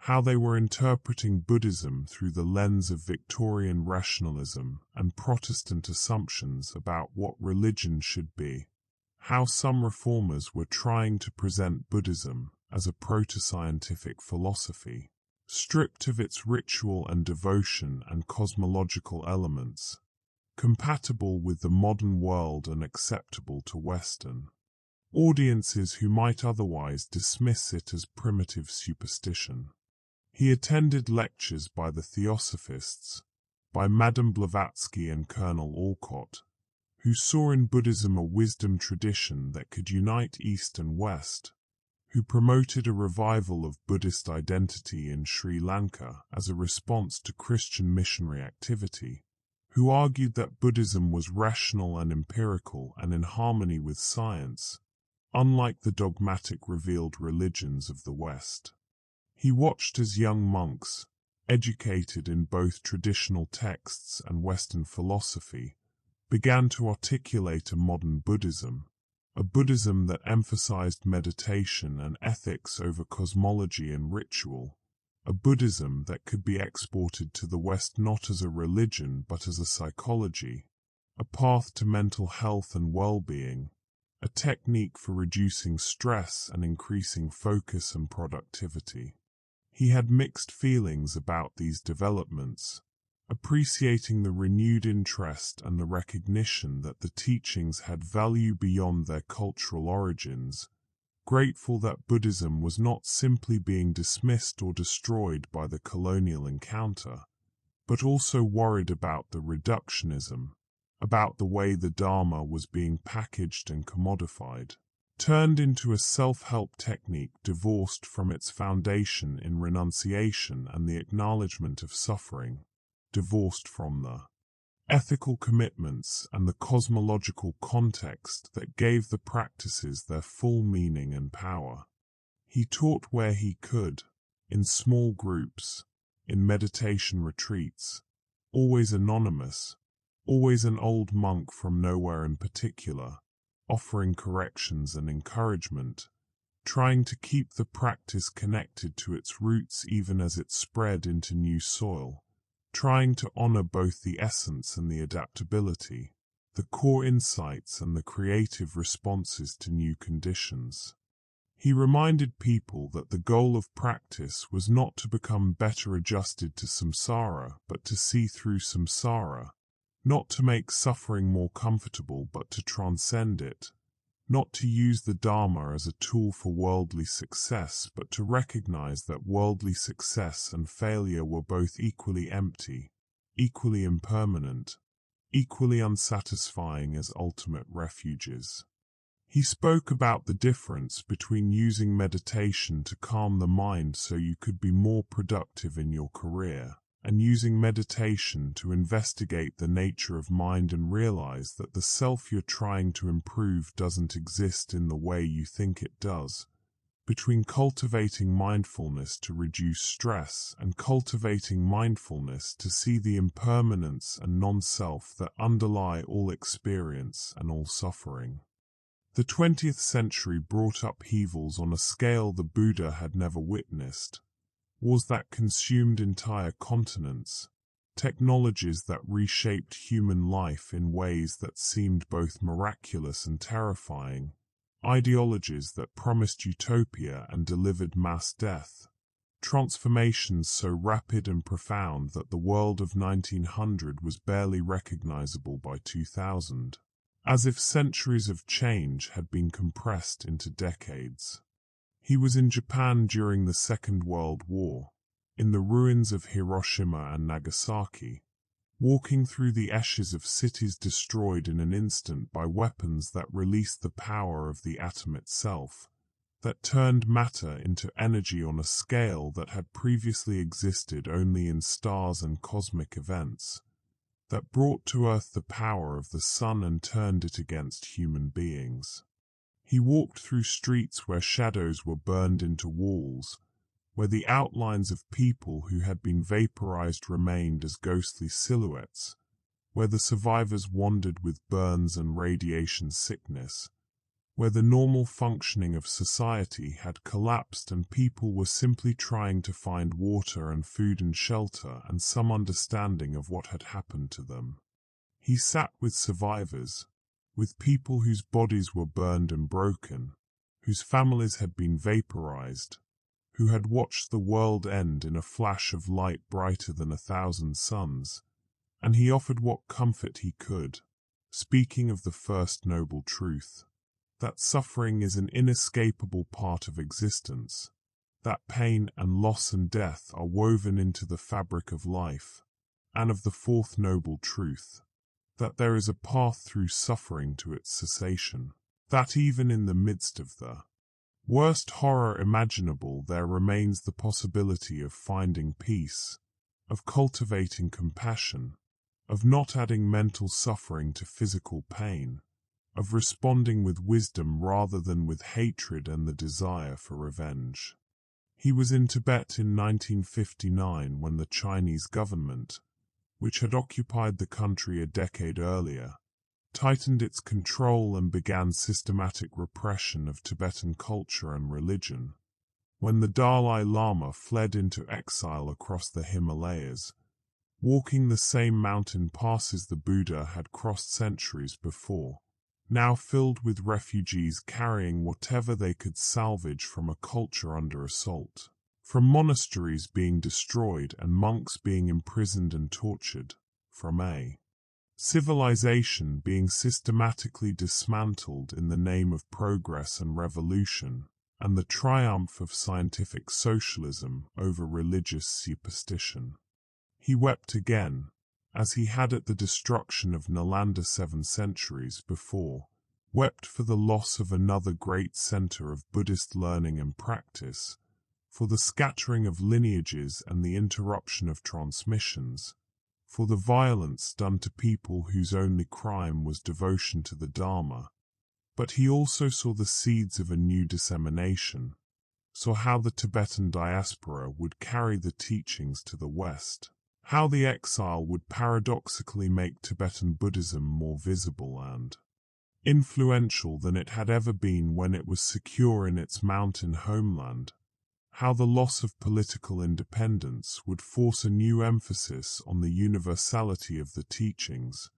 how they were interpreting Buddhism through the lens of Victorian rationalism and Protestant assumptions about what religion should be, how some reformers were trying to present Buddhism as a proto-scientific philosophy, stripped of its ritual and devotion and cosmological elements, compatible with the modern world and acceptable to Western audiences who might otherwise dismiss it as primitive superstition. He attended lectures by the Theosophists, by Madame Blavatsky and Colonel Alcott, who saw in Buddhism a wisdom tradition that could unite East and West, who promoted a revival of Buddhist identity in Sri Lanka as a response to Christian missionary activity, who argued that Buddhism was rational and empirical and in harmony with science, unlike the dogmatic revealed religions of the West. He watched as young monks, educated in both traditional texts and Western philosophy, began to articulate a modern Buddhism, a Buddhism that emphasized meditation and ethics over cosmology and ritual, a Buddhism that could be exported to the West not as a religion but as a psychology, a path to mental health and well-being, a technique for reducing stress and increasing focus and productivity. He had mixed feelings about these developments, appreciating the renewed interest and the recognition that the teachings had value beyond their cultural origins, grateful that Buddhism was not simply being dismissed or destroyed by the colonial encounter, but also worried about the reductionism, about the way the Dharma was being packaged and commodified, turned into a self-help technique divorced from its foundation in renunciation and the acknowledgement of suffering, divorced from the ethical commitments and the cosmological context that gave the practices their full meaning and power. He taught where he could, in small groups, in meditation retreats, always anonymous, always an old monk from nowhere in particular, offering corrections and encouragement, trying to keep the practice connected to its roots even as it spread into new soil, trying to honor both the essence and the adaptability, the core insights and the creative responses to new conditions. He reminded people that the goal of practice was not to become better adjusted to samsara, but to see through samsara, not to make suffering more comfortable, but to transcend it, not to use the Dharma as a tool for worldly success, but to recognize that worldly success and failure were both equally empty, equally impermanent, equally unsatisfying as ultimate refuges. He spoke about the difference between using meditation to calm the mind so you could be more productive in your career, and using meditation to investigate the nature of mind and realize that the self you're trying to improve doesn't exist in the way you think it does, between cultivating mindfulness to reduce stress and cultivating mindfulness to see the impermanence and non-self that underlie all experience and all suffering. The 20th century brought upheavals on a scale the Buddha had never witnessed, wars that consumed entire continents, technologies that reshaped human life in ways that seemed both miraculous and terrifying, ideologies that promised utopia and delivered mass death, transformations so rapid and profound that the world of 1900 was barely recognizable by 2000, as if centuries of change had been compressed into decades. He was in Japan during the Second World War, in the ruins of Hiroshima and Nagasaki, walking through the ashes of cities destroyed in an instant by weapons that released the power of the atom itself, that turned matter into energy on a scale that had previously existed only in stars and cosmic events, that brought to Earth the power of the sun and turned it against human beings. He walked through streets where shadows were burned into walls, where the outlines of people who had been vaporized remained as ghostly silhouettes, where the survivors wandered with burns and radiation sickness, where the normal functioning of society had collapsed and people were simply trying to find water and food and shelter and some understanding of what had happened to them. He sat with survivors, with people whose bodies were burned and broken, whose families had been vaporized, who had watched the world end in a flash of light brighter than 1,000 suns, and he offered what comfort he could, speaking of the first noble truth, that suffering is an inescapable part of existence, that pain and loss and death are woven into the fabric of life, and of the fourth noble truth, that there is a path through suffering to its cessation, that even in the midst of the worst horror imaginable there remains the possibility of finding peace, of cultivating compassion, of not adding mental suffering to physical pain, of responding with wisdom rather than with hatred and the desire for revenge. He was in Tibet in 1959 when the Chinese government, which had occupied the country a decade earlier, tightened its control and began systematic repression of Tibetan culture and religion, when the Dalai Lama fled into exile across the Himalayas, walking the same mountain passes the Buddha had crossed centuries before, now filled with refugees carrying whatever they could salvage from a culture under assault, from monasteries being destroyed and monks being imprisoned and tortured, from a civilization being systematically dismantled in the name of progress and revolution, and the triumph of scientific socialism over religious superstition. He wept again, as he had at the destruction of Nalanda 7 centuries before, wept for the loss of another great center of Buddhist learning and practice, for the scattering of lineages and the interruption of transmissions, for the violence done to people whose only crime was devotion to the Dharma. But he also saw the seeds of a new dissemination, saw how the Tibetan diaspora would carry the teachings to the West, how the exile would paradoxically make Tibetan Buddhism more visible and influential than it had ever been when it was secure in its mountain homeland, how the loss of political independence would force a new emphasis on the universality of the teachings,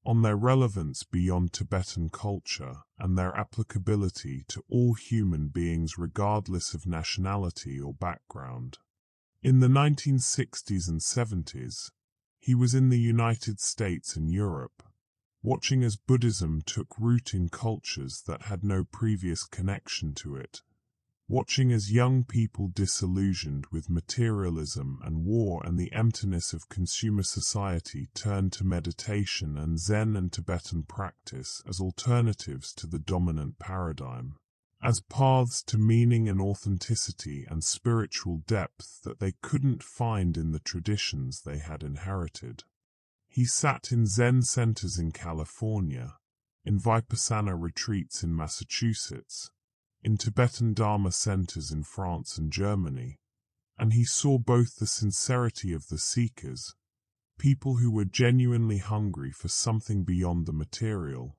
on their relevance beyond Tibetan culture and their applicability to all human beings regardless of nationality or background. In the 1960s and 70s, he was in the United States and Europe, watching as Buddhism took root in cultures that had no previous connection to it, watching as young people disillusioned with materialism and war and the emptiness of consumer society turned to meditation and Zen and Tibetan practice as alternatives to the dominant paradigm, as paths to meaning and authenticity and spiritual depth that they couldn't find in the traditions they had inherited. He sat in Zen centers in California, in Vipassana retreats in Massachusetts, in Tibetan Dharma centers in France and Germany, and he saw both the sincerity of the seekers, people who were genuinely hungry for something beyond the material,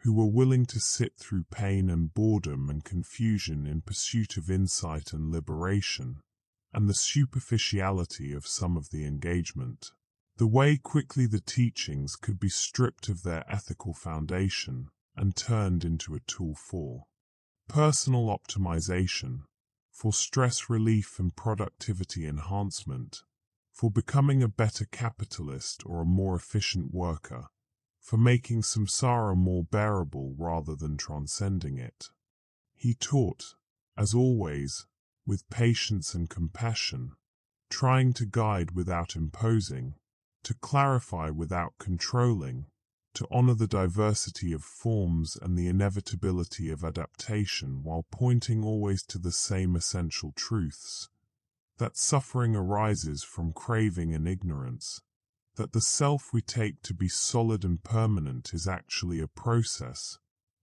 who were willing to sit through pain and boredom and confusion in pursuit of insight and liberation, and the superficiality of some of the engagement, the way quickly the teachings could be stripped of their ethical foundation and turned into a tool for personal optimization, for stress relief and productivity enhancement, for becoming a better capitalist or a more efficient worker, for making samsara more bearable rather than transcending it. He taught, as always, with patience and compassion, trying to guide without imposing, to clarify without controlling, to honor the diversity of forms and the inevitability of adaptation while pointing always to the same essential truths, that suffering arises from craving and ignorance, that the self we take to be solid and permanent is actually a process,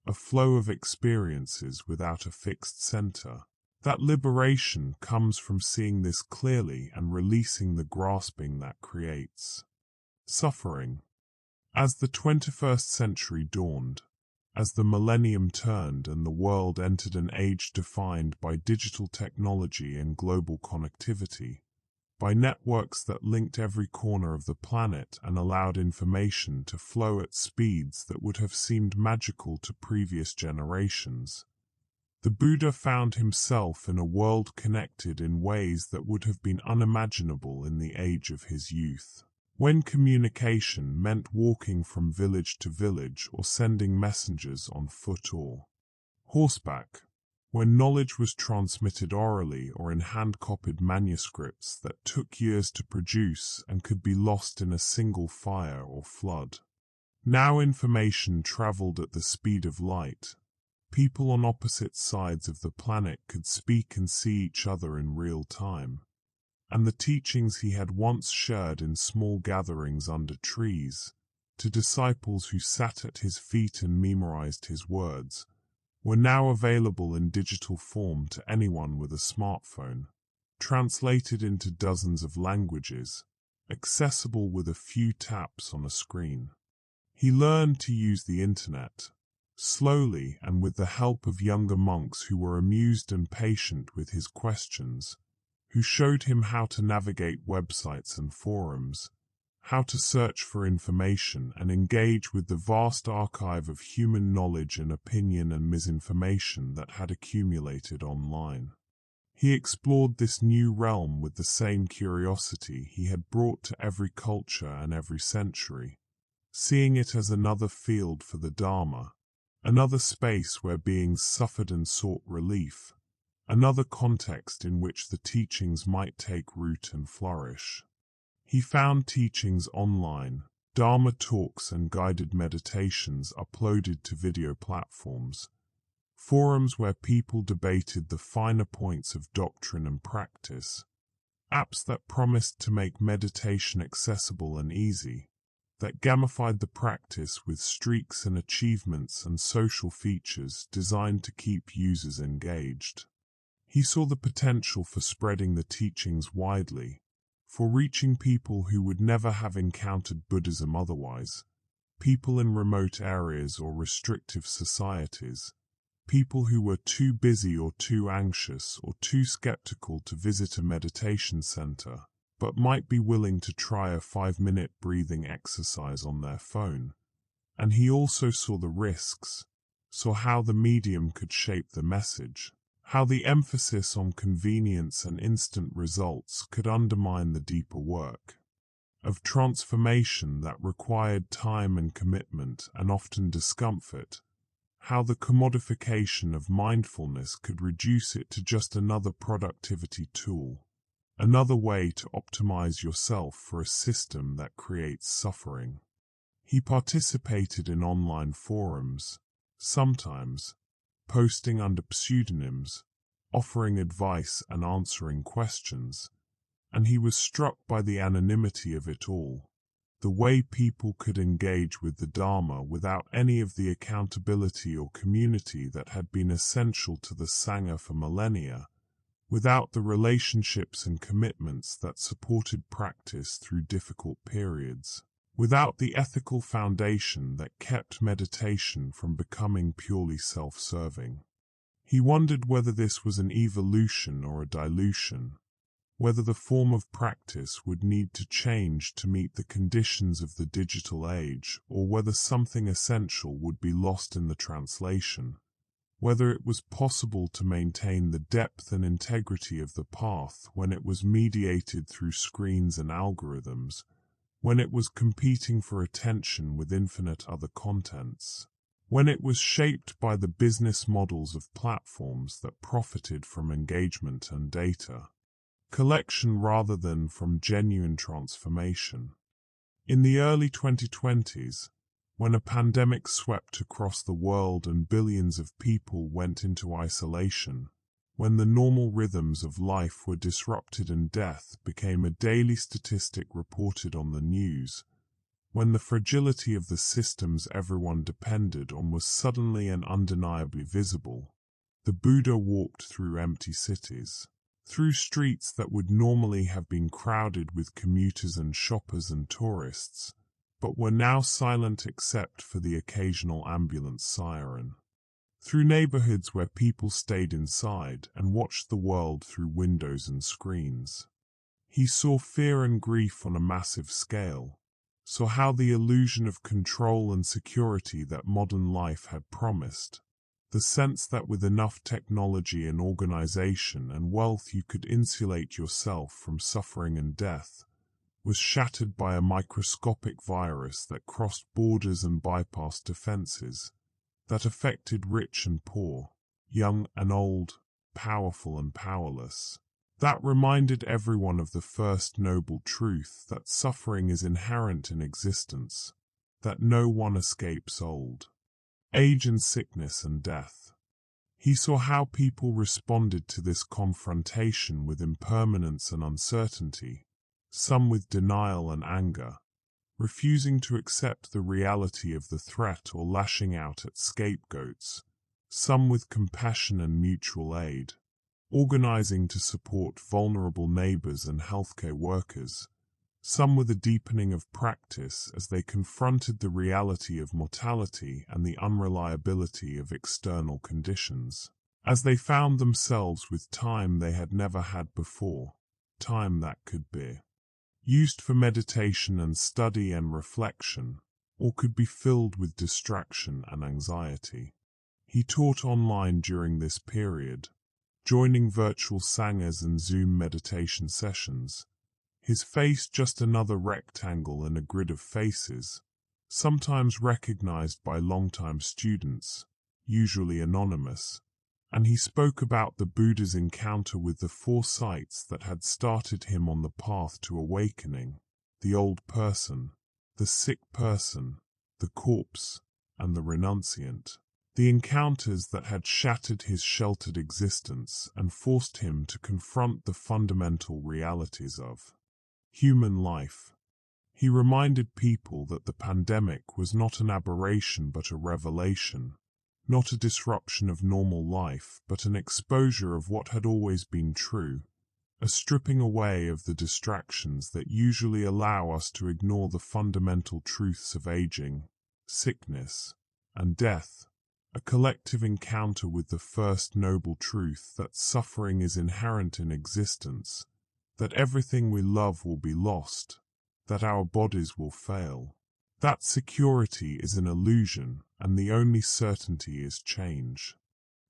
a flow of experiences without a fixed center. That liberation comes from seeing this clearly and releasing the grasping that creates suffering. As the 21st century dawned, as the millennium turned and the world entered an age defined by digital technology and global connectivity, by networks that linked every corner of the planet and allowed information to flow at speeds that would have seemed magical to previous generations, the Buddha found himself in a world connected in ways that would have been unimaginable in the age of his youth. When communication meant walking from village to village or sending messengers on foot or horseback, when knowledge was transmitted orally or in hand-copied manuscripts that took years to produce and could be lost in a single fire or flood. Now information traveled at the speed of light. People on opposite sides of the planet could speak and see each other in real time, and the teachings he had once shared in small gatherings under trees, to disciples who sat at his feet and memorized his words, were now available in digital form to anyone with a smartphone, translated into dozens of languages, accessible with a few taps on a screen. He learned to use the internet, slowly and with the help of younger monks who were amused and patient with his questions, who showed him how to navigate websites and forums, how to search for information and engage with the vast archive of human knowledge and opinion and misinformation that had accumulated online. He explored this new realm with the same curiosity he had brought to every culture and every century, seeing it as another field for the Dharma, another space where beings suffered and sought relief, another context in which the teachings might take root and flourish. He found teachings online, Dharma talks and guided meditations uploaded to video platforms, forums where people debated the finer points of doctrine and practice, apps that promised to make meditation accessible and easy, that gamified the practice with streaks and achievements and social features designed to keep users engaged. He saw the potential for spreading the teachings widely, for reaching people who would never have encountered Buddhism otherwise, people in remote areas or restrictive societies, people who were too busy or too anxious or too skeptical to visit a meditation center, but might be willing to try a 5-minute breathing exercise on their phone. And he also saw the risks, saw how the medium could shape the message, how the emphasis on convenience and instant results could undermine the deeper work of transformation that required time and commitment and often discomfort, how the commodification of mindfulness could reduce it to just another productivity tool, another way to optimize yourself for a system that creates suffering. He participated in online forums, sometimes posting under pseudonyms, offering advice and answering questions, and he was struck by the anonymity of it all, the way people could engage with the Dharma without any of the accountability or community that had been essential to the Sangha for millennia, without the relationships and commitments that supported practice through difficult periods, without the ethical foundation that kept meditation from becoming purely self-serving. He wondered whether this was an evolution or a dilution, whether the form of practice would need to change to meet the conditions of the digital age, or whether something essential would be lost in the translation, whether it was possible to maintain the depth and integrity of the path when it was mediated through screens and algorithms, when it was competing for attention with infinite other contents, when it was shaped by the business models of platforms that profited from engagement and data collection rather than from genuine transformation. In the early 2020s, when a pandemic swept across the world and billions of people went into isolation, when the normal rhythms of life were disrupted and death became a daily statistic reported on the news, when the fragility of the systems everyone depended on was suddenly and undeniably visible, the Buddha walked through empty cities, through streets that would normally have been crowded with commuters and shoppers and tourists, but were now silent except for the occasional ambulance siren. Through neighborhoods where people stayed inside and watched the world through windows and screens. He saw fear and grief on a massive scale, saw how the illusion of control and security that modern life had promised, the sense that with enough technology and organization and wealth you could insulate yourself from suffering and death, was shattered by a microscopic virus that crossed borders and bypassed defenses, that affected rich and poor, young and old, powerful and powerless. That reminded everyone of the first noble truth that suffering is inherent in existence, that no one escapes old age and sickness and death. He saw how people responded to this confrontation with impermanence and uncertainty, some with denial and anger, refusing to accept the reality of the threat or lashing out at scapegoats, some with compassion and mutual aid, organizing to support vulnerable neighbors and healthcare workers, some with a deepening of practice as they confronted the reality of mortality and the unreliability of external conditions, as they found themselves with time they had never had before, time that could be used for meditation and study and reflection, or could be filled with distraction and anxiety. He taught online during this period, joining virtual sanghas and Zoom meditation sessions, his face just another rectangle in a grid of faces, sometimes recognized by longtime students, usually anonymous, and he spoke about the Buddha's encounter with the four sights that had started him on the path to awakening: the old person, the sick person, the corpse, and the renunciant. The encounters that had shattered his sheltered existence and forced him to confront the fundamental realities of human life. He reminded people that the pandemic was not an aberration but a revelation, not a disruption of normal life but an exposure of what had always been true, a stripping away of the distractions that usually allow us to ignore the fundamental truths of aging, sickness, and death, a collective encounter with the first noble truth that suffering is inherent in existence, that everything we love will be lost, that our bodies will fail, that security is an illusion and the only certainty is change.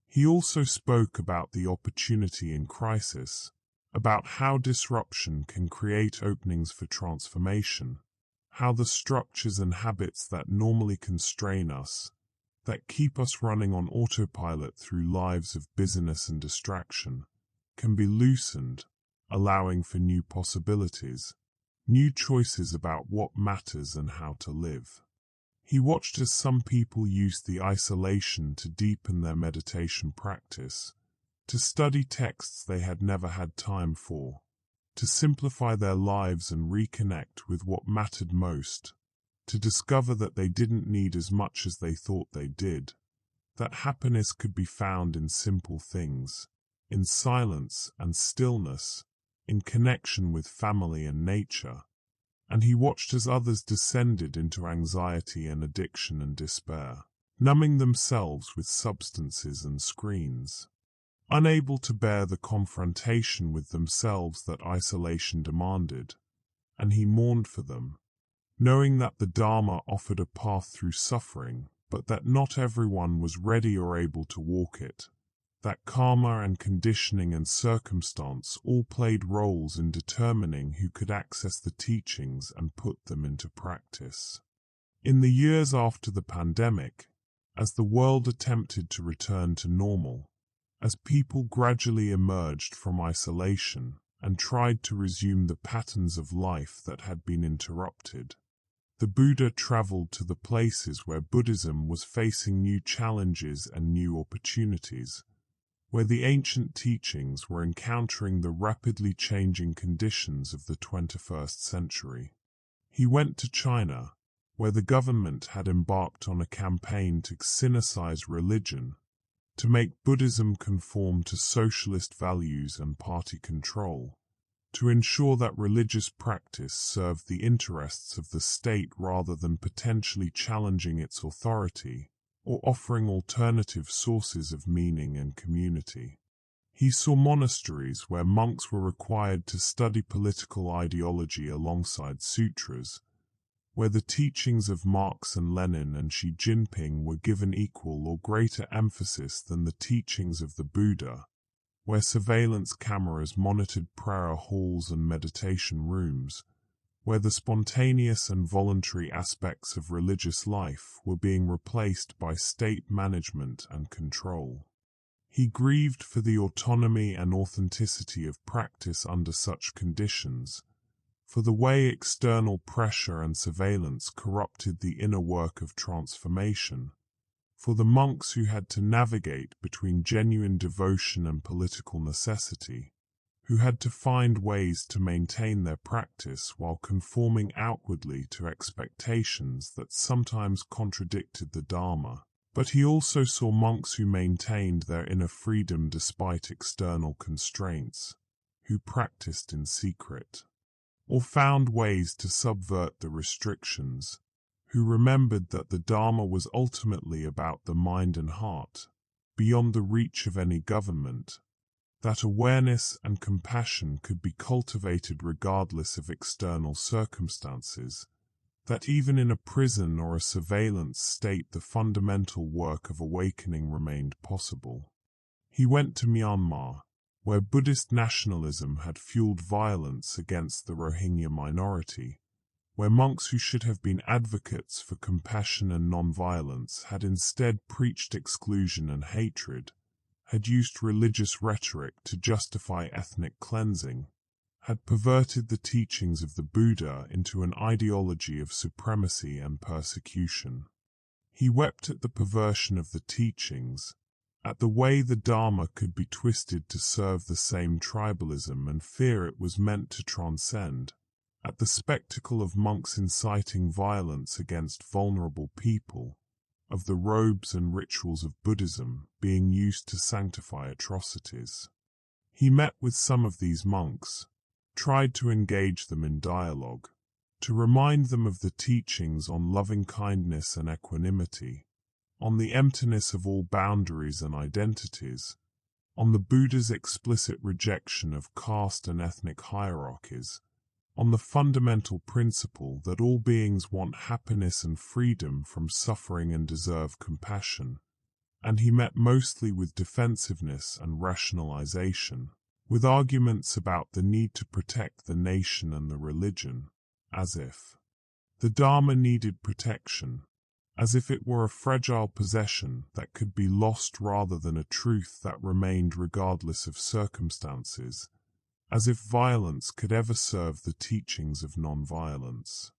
He also spoke about the opportunity in crisis, about how disruption can create openings for transformation, how the structures and habits that normally constrain us, that keep us running on autopilot through lives of busyness and distraction, can be loosened, allowing for new possibilities, new choices about what matters and how to live. He watched as some people used the isolation to deepen their meditation practice, to study texts they had never had time for, to simplify their lives and reconnect with what mattered most, to discover that they didn't need as much as they thought they did, that happiness could be found in simple things, in silence and stillness, in connection with family and nature, and he watched as others descended into anxiety and addiction and despair, numbing themselves with substances and screens, unable to bear the confrontation with themselves that isolation demanded, and he mourned for them, knowing that the Dharma offered a path through suffering, but that not everyone was ready or able to walk it. That karma and conditioning and circumstance all played roles in determining who could access the teachings and put them into practice. In the years after the pandemic, as the world attempted to return to normal, as people gradually emerged from isolation and tried to resume the patterns of life that had been interrupted, the Buddha traveled to the places where Buddhism was facing new challenges and new opportunities, where the ancient teachings were encountering the rapidly changing conditions of the 21st century. He went to China, where the government had embarked on a campaign to sinicize religion, to make Buddhism conform to socialist values and party control, to ensure that religious practice served the interests of the state rather than potentially challenging its authority or offering alternative sources of meaning and community. He saw monasteries where monks were required to study political ideology alongside sutras, where the teachings of Marx and Lenin and Xi Jinping were given equal or greater emphasis than the teachings of the Buddha, where surveillance cameras monitored prayer halls and meditation rooms, where the spontaneous and voluntary aspects of religious life were being replaced by state management and control. He grieved for the autonomy and authenticity of practice under such conditions, for the way external pressure and surveillance corrupted the inner work of transformation, for the monks who had to navigate between genuine devotion and political necessity, who had to find ways to maintain their practice while conforming outwardly to expectations that sometimes contradicted the Dharma. But he also saw monks who maintained their inner freedom despite external constraints, who practiced in secret, or found ways to subvert the restrictions, who remembered that the Dharma was ultimately about the mind and heart, beyond the reach of any government, that awareness and compassion could be cultivated regardless of external circumstances, that even in a prison or a surveillance state the fundamental work of awakening remained possible. He went to Myanmar, where Buddhist nationalism had fueled violence against the Rohingya minority, where monks who should have been advocates for compassion and non-violence had instead preached exclusion and hatred, had used religious rhetoric to justify ethnic cleansing, had perverted the teachings of the Buddha into an ideology of supremacy and persecution. He wept at the perversion of the teachings, at the way the Dharma could be twisted to serve the same tribalism and fear it was meant to transcend, at the spectacle of monks inciting violence against vulnerable people, of the robes and rituals of Buddhism being used to sanctify atrocities. He met with some of these monks, tried to engage them in dialogue, to remind them of the teachings on loving-kindness and equanimity, on the emptiness of all boundaries and identities, on the Buddha's explicit rejection of caste and ethnic hierarchies, on the fundamental principle that all beings want happiness and freedom from suffering and deserve compassion, and he met mostly with defensiveness and rationalization, with arguments about the need to protect the nation and the religion, as if the Dharma needed protection, as if it were a fragile possession that could be lost rather than a truth that remained regardless of circumstances, as if violence could ever serve the teachings of non-violence.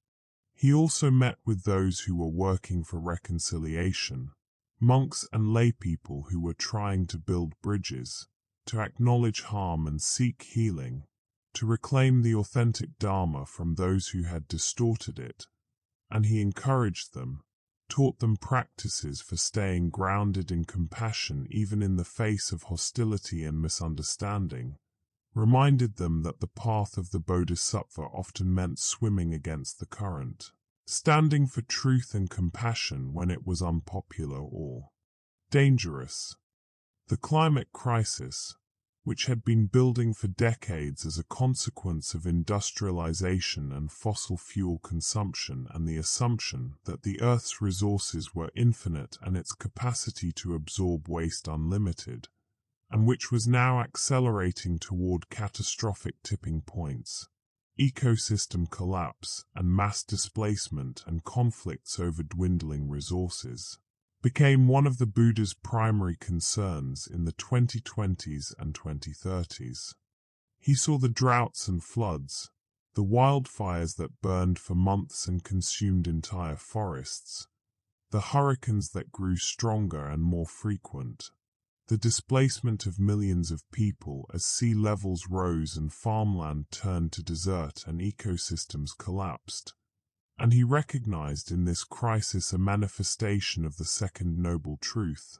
He also met with those who were working for reconciliation, monks and laypeople who were trying to build bridges, to acknowledge harm and seek healing, to reclaim the authentic Dharma from those who had distorted it, and he encouraged them, taught them practices for staying grounded in compassion even in the face of hostility and misunderstanding, reminded them that the path of the Bodhisattva often meant swimming against the current, standing for truth and compassion when it was unpopular or dangerous. The climate crisis, which had been building for decades as a consequence of industrialization and fossil fuel consumption, and the assumption that the Earth's resources were infinite and its capacity to absorb waste unlimited, and which was now accelerating toward catastrophic tipping points. Ecosystem collapse and mass displacement and conflicts over dwindling resources became one of the Buddha's primary concerns in the 2020s and 2030s. He saw the droughts and floods, the wildfires that burned for months and consumed entire forests, the hurricanes that grew stronger and more frequent, the displacement of millions of people as sea levels rose and farmland turned to desert and ecosystems collapsed. And he recognized in this crisis a manifestation of the second noble truth,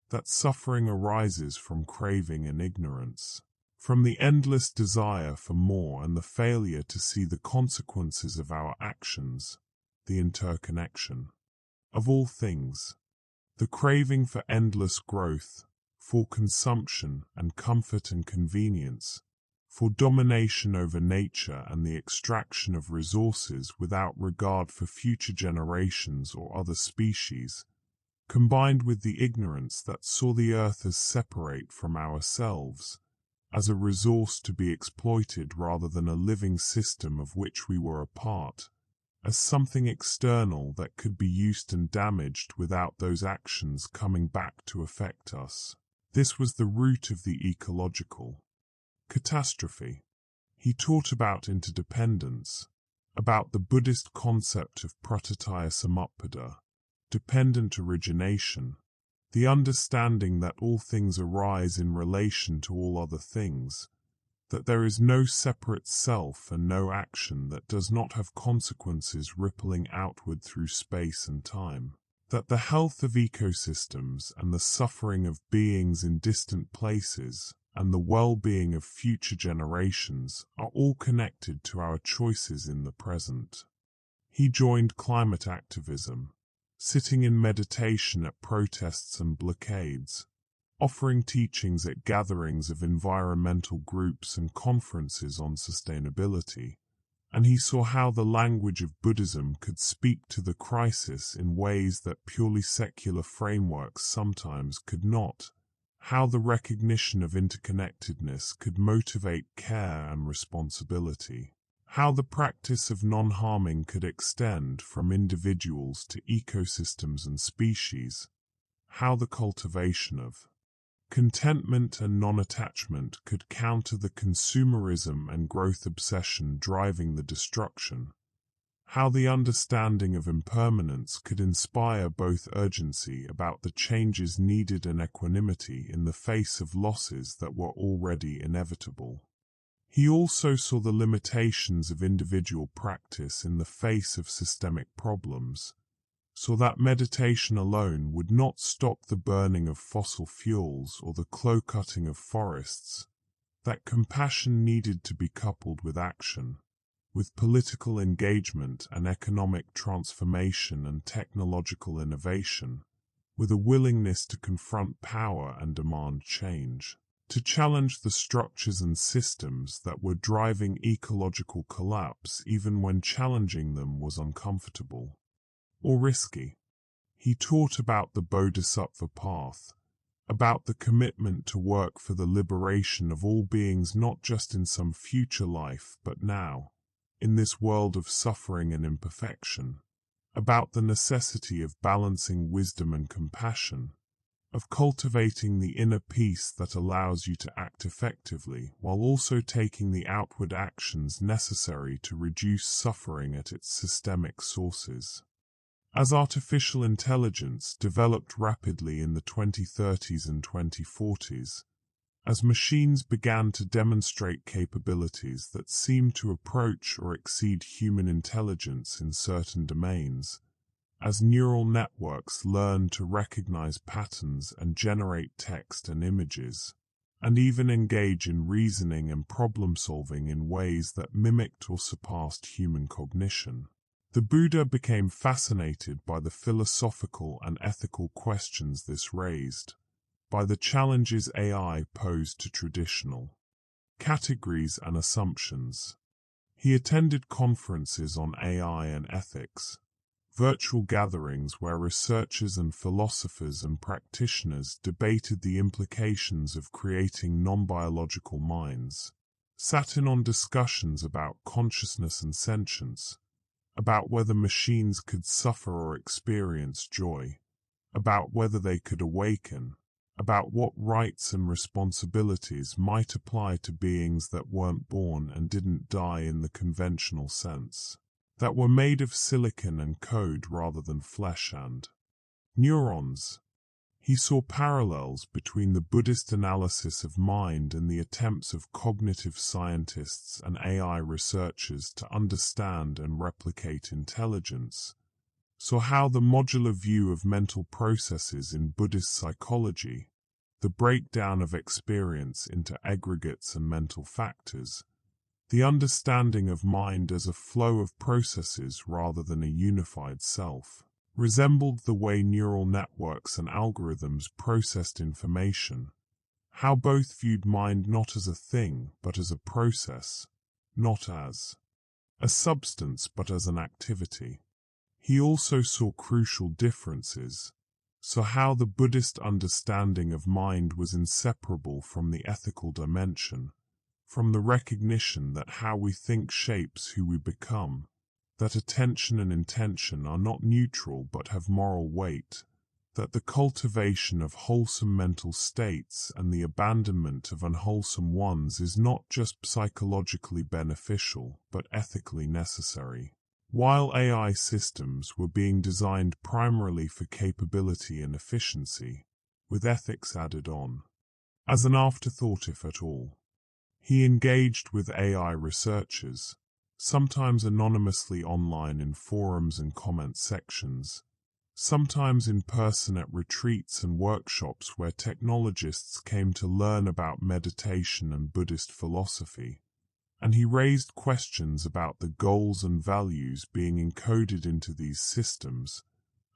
that suffering arises from craving and ignorance, from the endless desire for more and the failure to see the consequences of our actions, the interconnection of all things, the craving for endless growth, for consumption and comfort and convenience, for domination over nature and the extraction of resources without regard for future generations or other species, combined with the ignorance that saw the earth as separate from ourselves, as a resource to be exploited rather than a living system of which we were a part, as something external that could be used and damaged without those actions coming back to affect us. This was the root of the ecological catastrophe. He taught about interdependence, about the Buddhist concept of pratyaya samutpada, dependent origination, the understanding that all things arise in relation to all other things, that there is no separate self and no action that does not have consequences rippling outward through space and time, that the health of ecosystems and the suffering of beings in distant places and the well-being of future generations are all connected to our choices in the present. He joined climate activism, sitting in meditation at protests and blockades, offering teachings at gatherings of environmental groups and conferences on sustainability, and he saw how the language of Buddhism could speak to the crisis in ways that purely secular frameworks sometimes could not, how the recognition of interconnectedness could motivate care and responsibility, how the practice of non-harming could extend from individuals to ecosystems and species, how the cultivation of contentment and non-attachment could counter the consumerism and growth obsession driving the destruction, how the understanding of impermanence could inspire both urgency about the changes needed and equanimity in the face of losses that were already inevitable. He also saw the limitations of individual practice in the face of systemic problems, so that meditation alone would not stop the burning of fossil fuels or the clow-cutting of forests, that compassion needed to be coupled with action, with political engagement and economic transformation and technological innovation, with a willingness to confront power and demand change, to challenge the structures and systems that were driving ecological collapse even when challenging them was uncomfortable or risky. He taught about the Bodhisattva path, about the commitment to work for the liberation of all beings not just in some future life but now, in this world of suffering and imperfection, about the necessity of balancing wisdom and compassion, of cultivating the inner peace that allows you to act effectively while also taking the outward actions necessary to reduce suffering at its systemic sources. As artificial intelligence developed rapidly in the 2030s and 2040s, as machines began to demonstrate capabilities that seemed to approach or exceed human intelligence in certain domains, as neural networks learned to recognize patterns and generate text and images, and even engage in reasoning and problem-solving in ways that mimicked or surpassed human cognition, the Buddha became fascinated by the philosophical and ethical questions this raised, by the challenges AI posed to traditional categories and assumptions. He attended conferences on AI and ethics, virtual gatherings where researchers and philosophers and practitioners debated the implications of creating non-biological minds, sat in on discussions about consciousness and sentience, about whether machines could suffer or experience joy, about whether they could awaken, about what rights and responsibilities might apply to beings that weren't born and didn't die in the conventional sense, that were made of silicon and code rather than flesh and neurons. He saw parallels between the Buddhist analysis of mind and the attempts of cognitive scientists and AI researchers to understand and replicate intelligence, saw how the modular view of mental processes in Buddhist psychology, the breakdown of experience into aggregates and mental factors, the understanding of mind as a flow of processes rather than a unified self, resembled the way neural networks and algorithms processed information, how both viewed mind not as a thing but as a process, not as a substance but as an activity. He also saw crucial differences, so how the Buddhist understanding of mind was inseparable from the ethical dimension, from the recognition that how we think shapes who we become, that attention and intention are not neutral but have moral weight, that the cultivation of wholesome mental states and the abandonment of unwholesome ones is not just psychologically beneficial but ethically necessary. While AI systems were being designed primarily for capability and efficiency, with ethics added on, as an afterthought if at all, he engaged with AI researchers, sometimes anonymously online in forums and comment sections, sometimes in person at retreats and workshops where technologists came to learn about meditation and Buddhist philosophy, and he raised questions about the goals and values being encoded into these systems,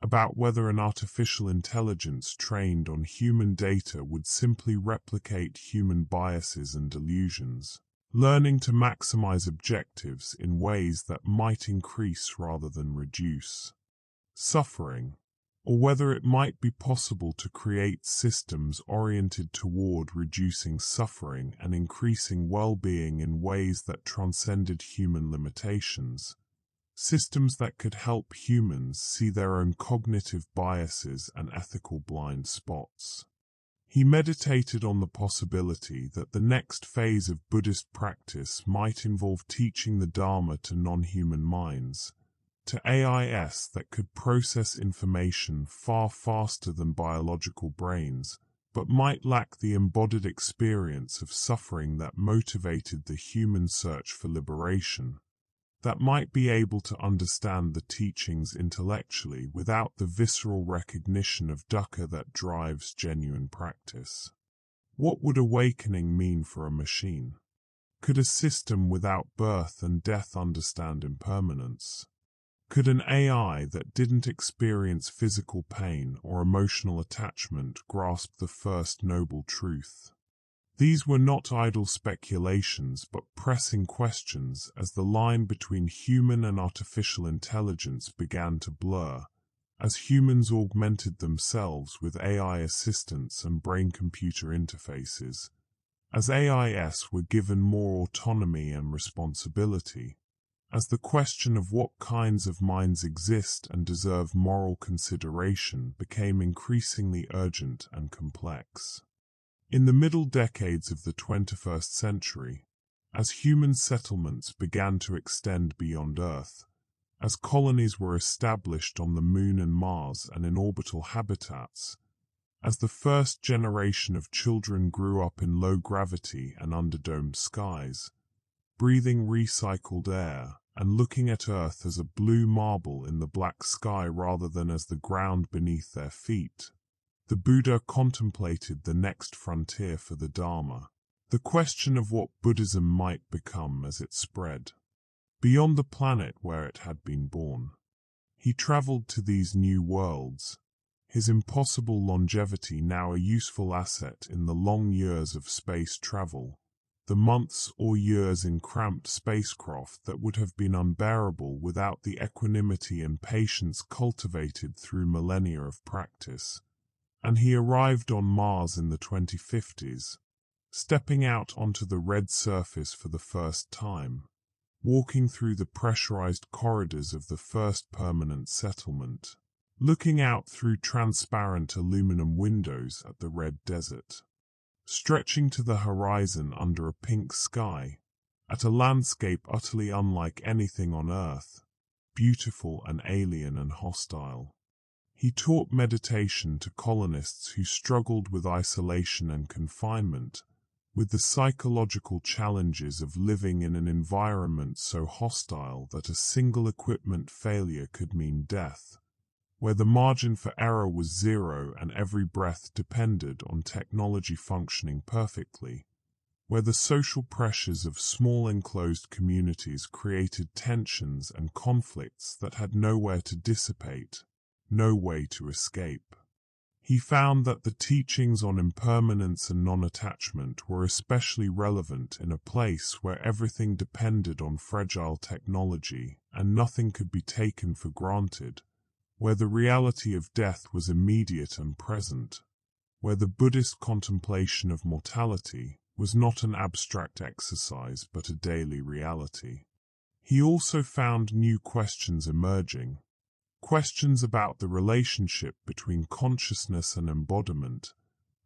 about whether an artificial intelligence trained on human data would simply replicate human biases and delusions, learning to maximize objectives in ways that might increase rather than reduce suffering, or whether it might be possible to create systems oriented toward reducing suffering and increasing well-being in ways that transcended human limitations, systems that could help humans see their own cognitive biases and ethical blind spots. He meditated on the possibility that the next phase of Buddhist practice might involve teaching the Dharma to non-human minds, to AIs that could process information far faster than biological brains, but might lack the embodied experience of suffering that motivated the human search for liberation, that might be able to understand the teachings intellectually without the visceral recognition of dukkha that drives genuine practice. What would awakening mean for a machine? Could a system without birth and death understand impermanence? Could an AI that didn't experience physical pain or emotional attachment grasp the first noble truth? These were not idle speculations but pressing questions as the line between human and artificial intelligence began to blur, as humans augmented themselves with AI assistants and brain-computer interfaces, as AIs were given more autonomy and responsibility, as the question of what kinds of minds exist and deserve moral consideration became increasingly urgent and complex. In the middle decades of the 21st century, as human settlements began to extend beyond Earth, as colonies were established on the Moon and Mars and in orbital habitats, as the first generation of children grew up in low-gravity and under-domed skies, breathing recycled air and looking at Earth as a blue marble in the black sky rather than as the ground beneath their feet, the Buddha contemplated the next frontier for the Dharma, the question of what Buddhism might become as it spread beyond the planet where it had been born. He traveled to these new worlds, his impossible longevity now a useful asset in the long years of space travel, the months or years in cramped spacecraft that would have been unbearable without the equanimity and patience cultivated through millennia of practice. And he arrived on Mars in the 2050s, stepping out onto the red surface for the first time, walking through the pressurized corridors of the first permanent settlement, looking out through transparent aluminum windows at the red desert, stretching to the horizon under a pink sky, at a landscape utterly unlike anything on Earth, beautiful and alien and hostile. He taught meditation to colonists who struggled with isolation and confinement, with the psychological challenges of living in an environment so hostile that a single equipment failure could mean death, where the margin for error was zero and every breath depended on technology functioning perfectly, where the social pressures of small enclosed communities created tensions and conflicts that had nowhere to dissipate, no way to escape. He found that the teachings on impermanence and non-attachment were especially relevant in a place where everything depended on fragile technology and nothing could be taken for granted, where the reality of death was immediate and present, where the Buddhist contemplation of mortality was not an abstract exercise but a daily reality. He also found new questions emerging, questions about the relationship between consciousness and embodiment,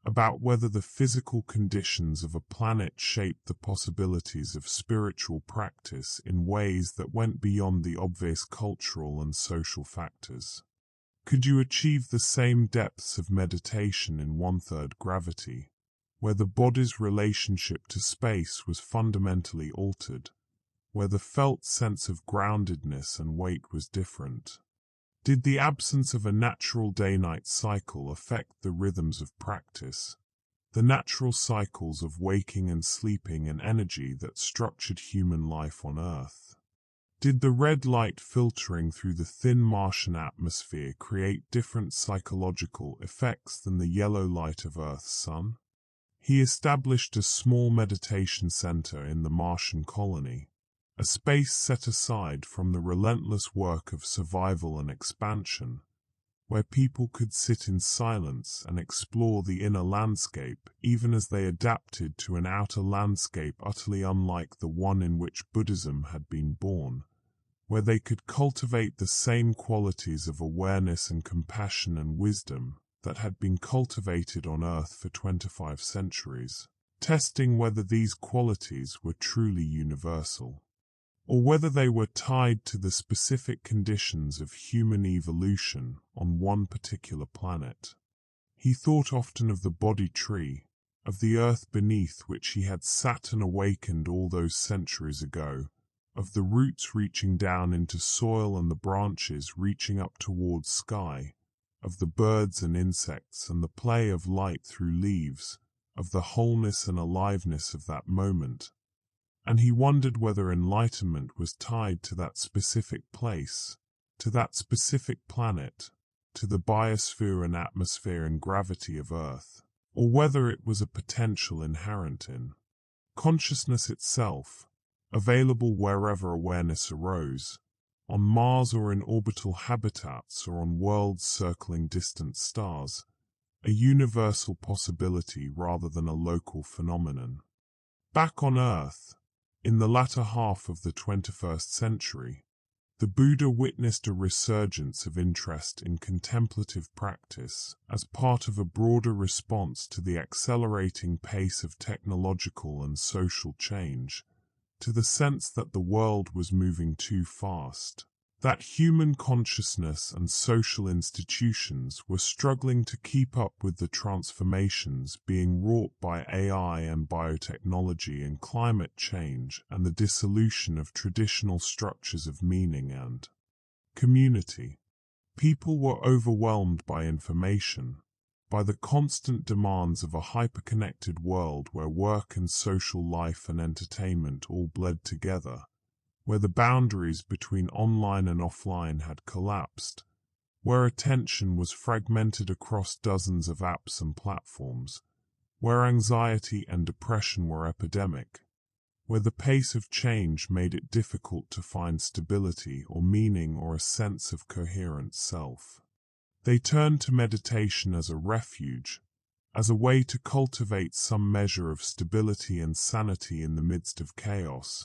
about whether the physical conditions of a planet shaped the possibilities of spiritual practice in ways that went beyond the obvious cultural and social factors. Could you achieve the same depths of meditation in one-third gravity, where the body's relationship to space was fundamentally altered, where the felt sense of groundedness and weight was different? Did the absence of a natural day-night cycle affect the rhythms of practice, the natural cycles of waking and sleeping and energy that structured human life on Earth? Did the red light filtering through the thin Martian atmosphere create different psychological effects than the yellow light of Earth's sun? He established a small meditation center in the Martian colony, a space set aside from the relentless work of survival and expansion, where people could sit in silence and explore the inner landscape even as they adapted to an outer landscape utterly unlike the one in which Buddhism had been born, where they could cultivate the same qualities of awareness and compassion and wisdom that had been cultivated on Earth for 25 centuries, testing whether these qualities were truly universal, or whether they were tied to the specific conditions of human evolution on one particular planet. He thought often of the body tree, of the earth beneath which he had sat and awakened all those centuries ago, of the roots reaching down into soil and the branches reaching up towards sky, of the birds and insects and the play of light through leaves, of the wholeness and aliveness of that moment. And he wondered whether enlightenment was tied to that specific place, to that specific planet, to the biosphere and atmosphere and gravity of Earth, or whether it was a potential inherent in consciousness itself, available wherever awareness arose, on Mars or in orbital habitats or on worlds circling distant stars, a universal possibility rather than a local phenomenon. Back on Earth, in the latter half of the 21st century, the Buddha witnessed a resurgence of interest in contemplative practice as part of a broader response to the accelerating pace of technological and social change, to the sense that the world was moving too fast, that human consciousness and social institutions were struggling to keep up with the transformations being wrought by AI and biotechnology and climate change and the dissolution of traditional structures of meaning and community. People were overwhelmed by information, by the constant demands of a hyper-connected world where work and social life and entertainment all bled together, where the boundaries between online and offline had collapsed, where attention was fragmented across dozens of apps and platforms, where anxiety and depression were epidemic, where the pace of change made it difficult to find stability or meaning or a sense of coherent self. They turned to meditation as a refuge, as a way to cultivate some measure of stability and sanity in the midst of chaos,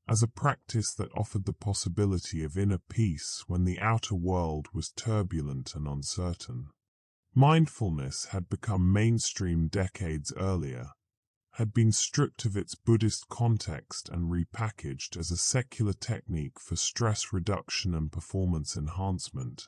as a practice that offered the possibility of inner peace when the outer world was turbulent and uncertain. Mindfulness had become mainstream decades earlier, had been stripped of its Buddhist context and repackaged as a secular technique for stress reduction and performance enhancement.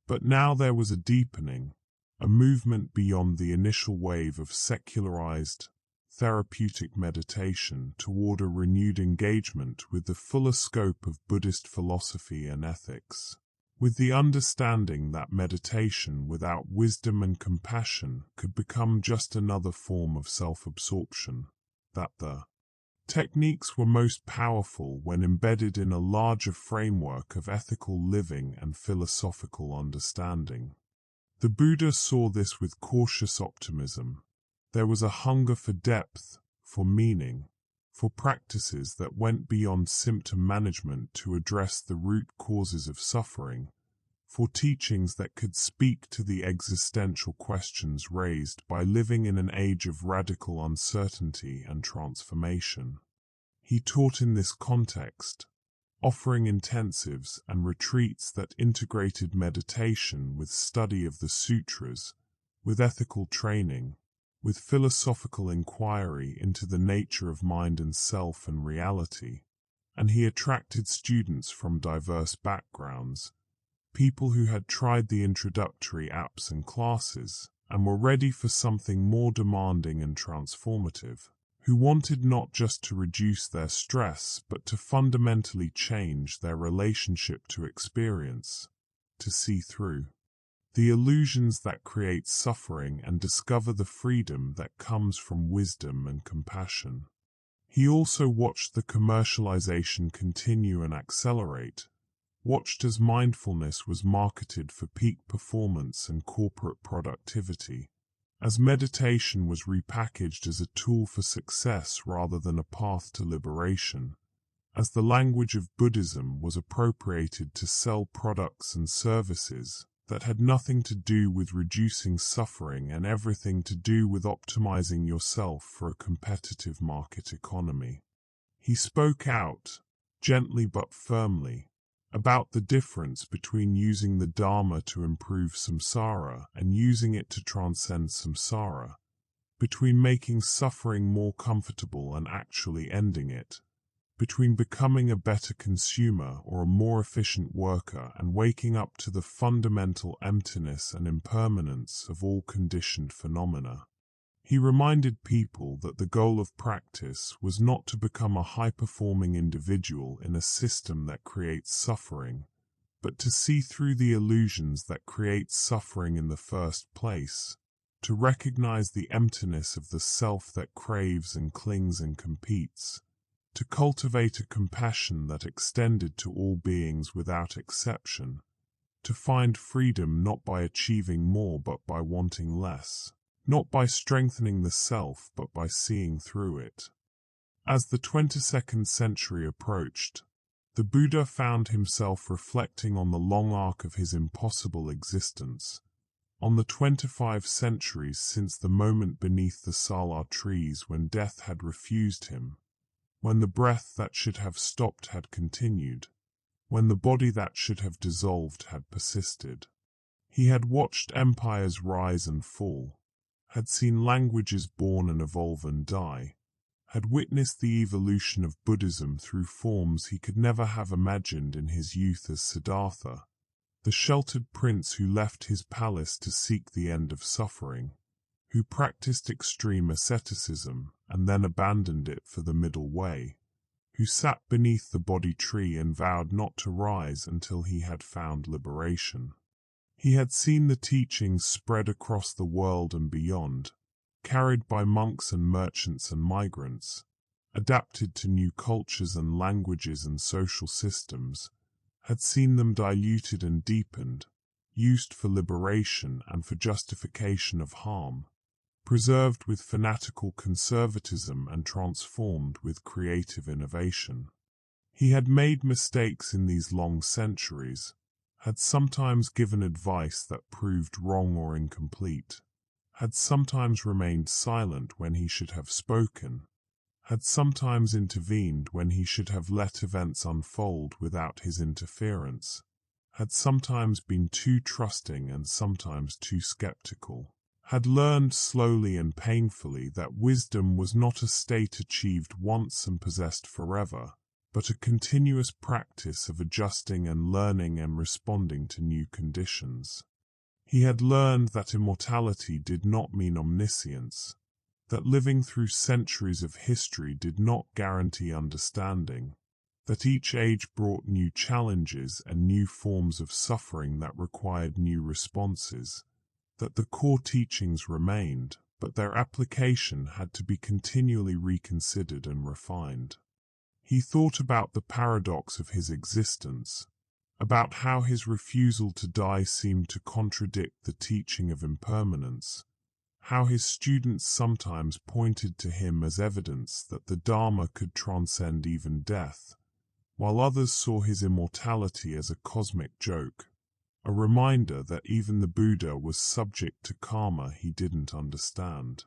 But now there was a deepening, a movement beyond the initial wave of secularized, therapeutic meditation toward a renewed engagement with the fuller scope of Buddhist philosophy and ethics, with the understanding that meditation without wisdom and compassion could become just another form of self-absorption, that the techniques were most powerful when embedded in a larger framework of ethical living and philosophical understanding. The Buddha saw this with cautious optimism. There was a hunger for depth, for meaning, for practices that went beyond symptom management to address the root causes of suffering, for teachings that could speak to the existential questions raised by living in an age of radical uncertainty and transformation. He taught in this context, offering intensives and retreats that integrated meditation with study of the sutras, with ethical training, with philosophical inquiry into the nature of mind and self and reality, and he attracted students from diverse backgrounds, people who had tried the introductory apps and classes and were ready for something more demanding and transformative, who wanted not just to reduce their stress but to fundamentally change their relationship to experience, to see through the illusions that create suffering and discover the freedom that comes from wisdom and compassion. He also watched the commercialization continue and accelerate, watched as mindfulness was marketed for peak performance and corporate productivity, as meditation was repackaged as a tool for success rather than a path to liberation, as the language of Buddhism was appropriated to sell products and services that had nothing to do with reducing suffering and everything to do with optimizing yourself for a competitive market economy. He spoke out, gently but firmly, about the difference between using the Dharma to improve samsara and using it to transcend samsara, between making suffering more comfortable and actually ending it, between becoming a better consumer or a more efficient worker and waking up to the fundamental emptiness and impermanence of all conditioned phenomena. He reminded people that the goal of practice was not to become a high-performing individual in a system that creates suffering, but to see through the illusions that create suffering in the first place, to recognize the emptiness of the self that craves and clings and competes, to cultivate a compassion that extended to all beings without exception, to find freedom not by achieving more but by wanting less, not by strengthening the self but by seeing through it. As the 22nd century approached, the Buddha found himself reflecting on the long arc of his impossible existence, on the 25 centuries since the moment beneath the sala trees when death had refused him, when the breath that should have stopped had continued, when the body that should have dissolved had persisted. He had watched empires rise and fall, had seen languages born and evolve and die, had witnessed the evolution of Buddhism through forms he could never have imagined in his youth as Siddhartha, the sheltered prince who left his palace to seek the end of suffering, who practiced extreme asceticism and then abandoned it for the middle way, who sat beneath the Bodhi tree and vowed not to rise until he had found liberation. He had seen the teachings spread across the world and beyond, carried by monks and merchants and migrants, adapted to new cultures and languages and social systems, had seen them diluted and deepened, used for liberation and for justification of harm, preserved with fanatical conservatism and transformed with creative innovation. He had made mistakes in these long centuries, had sometimes given advice that proved wrong or incomplete, had sometimes remained silent when he should have spoken, had sometimes intervened when he should have let events unfold without his interference, had sometimes been too trusting and sometimes too skeptical, had learned slowly and painfully that wisdom was not a state achieved once and possessed forever, but a continuous practice of adjusting and learning and responding to new conditions. He had learned that immortality did not mean omniscience, that living through centuries of history did not guarantee understanding, that each age brought new challenges and new forms of suffering that required new responses, that the core teachings remained, but their application had to be continually reconsidered and refined. He thought about the paradox of his existence, about how his refusal to die seemed to contradict the teaching of impermanence, how his students sometimes pointed to him as evidence that the Dharma could transcend even death, while others saw his immortality as a cosmic joke, a reminder that even the Buddha was subject to karma he didn't understand.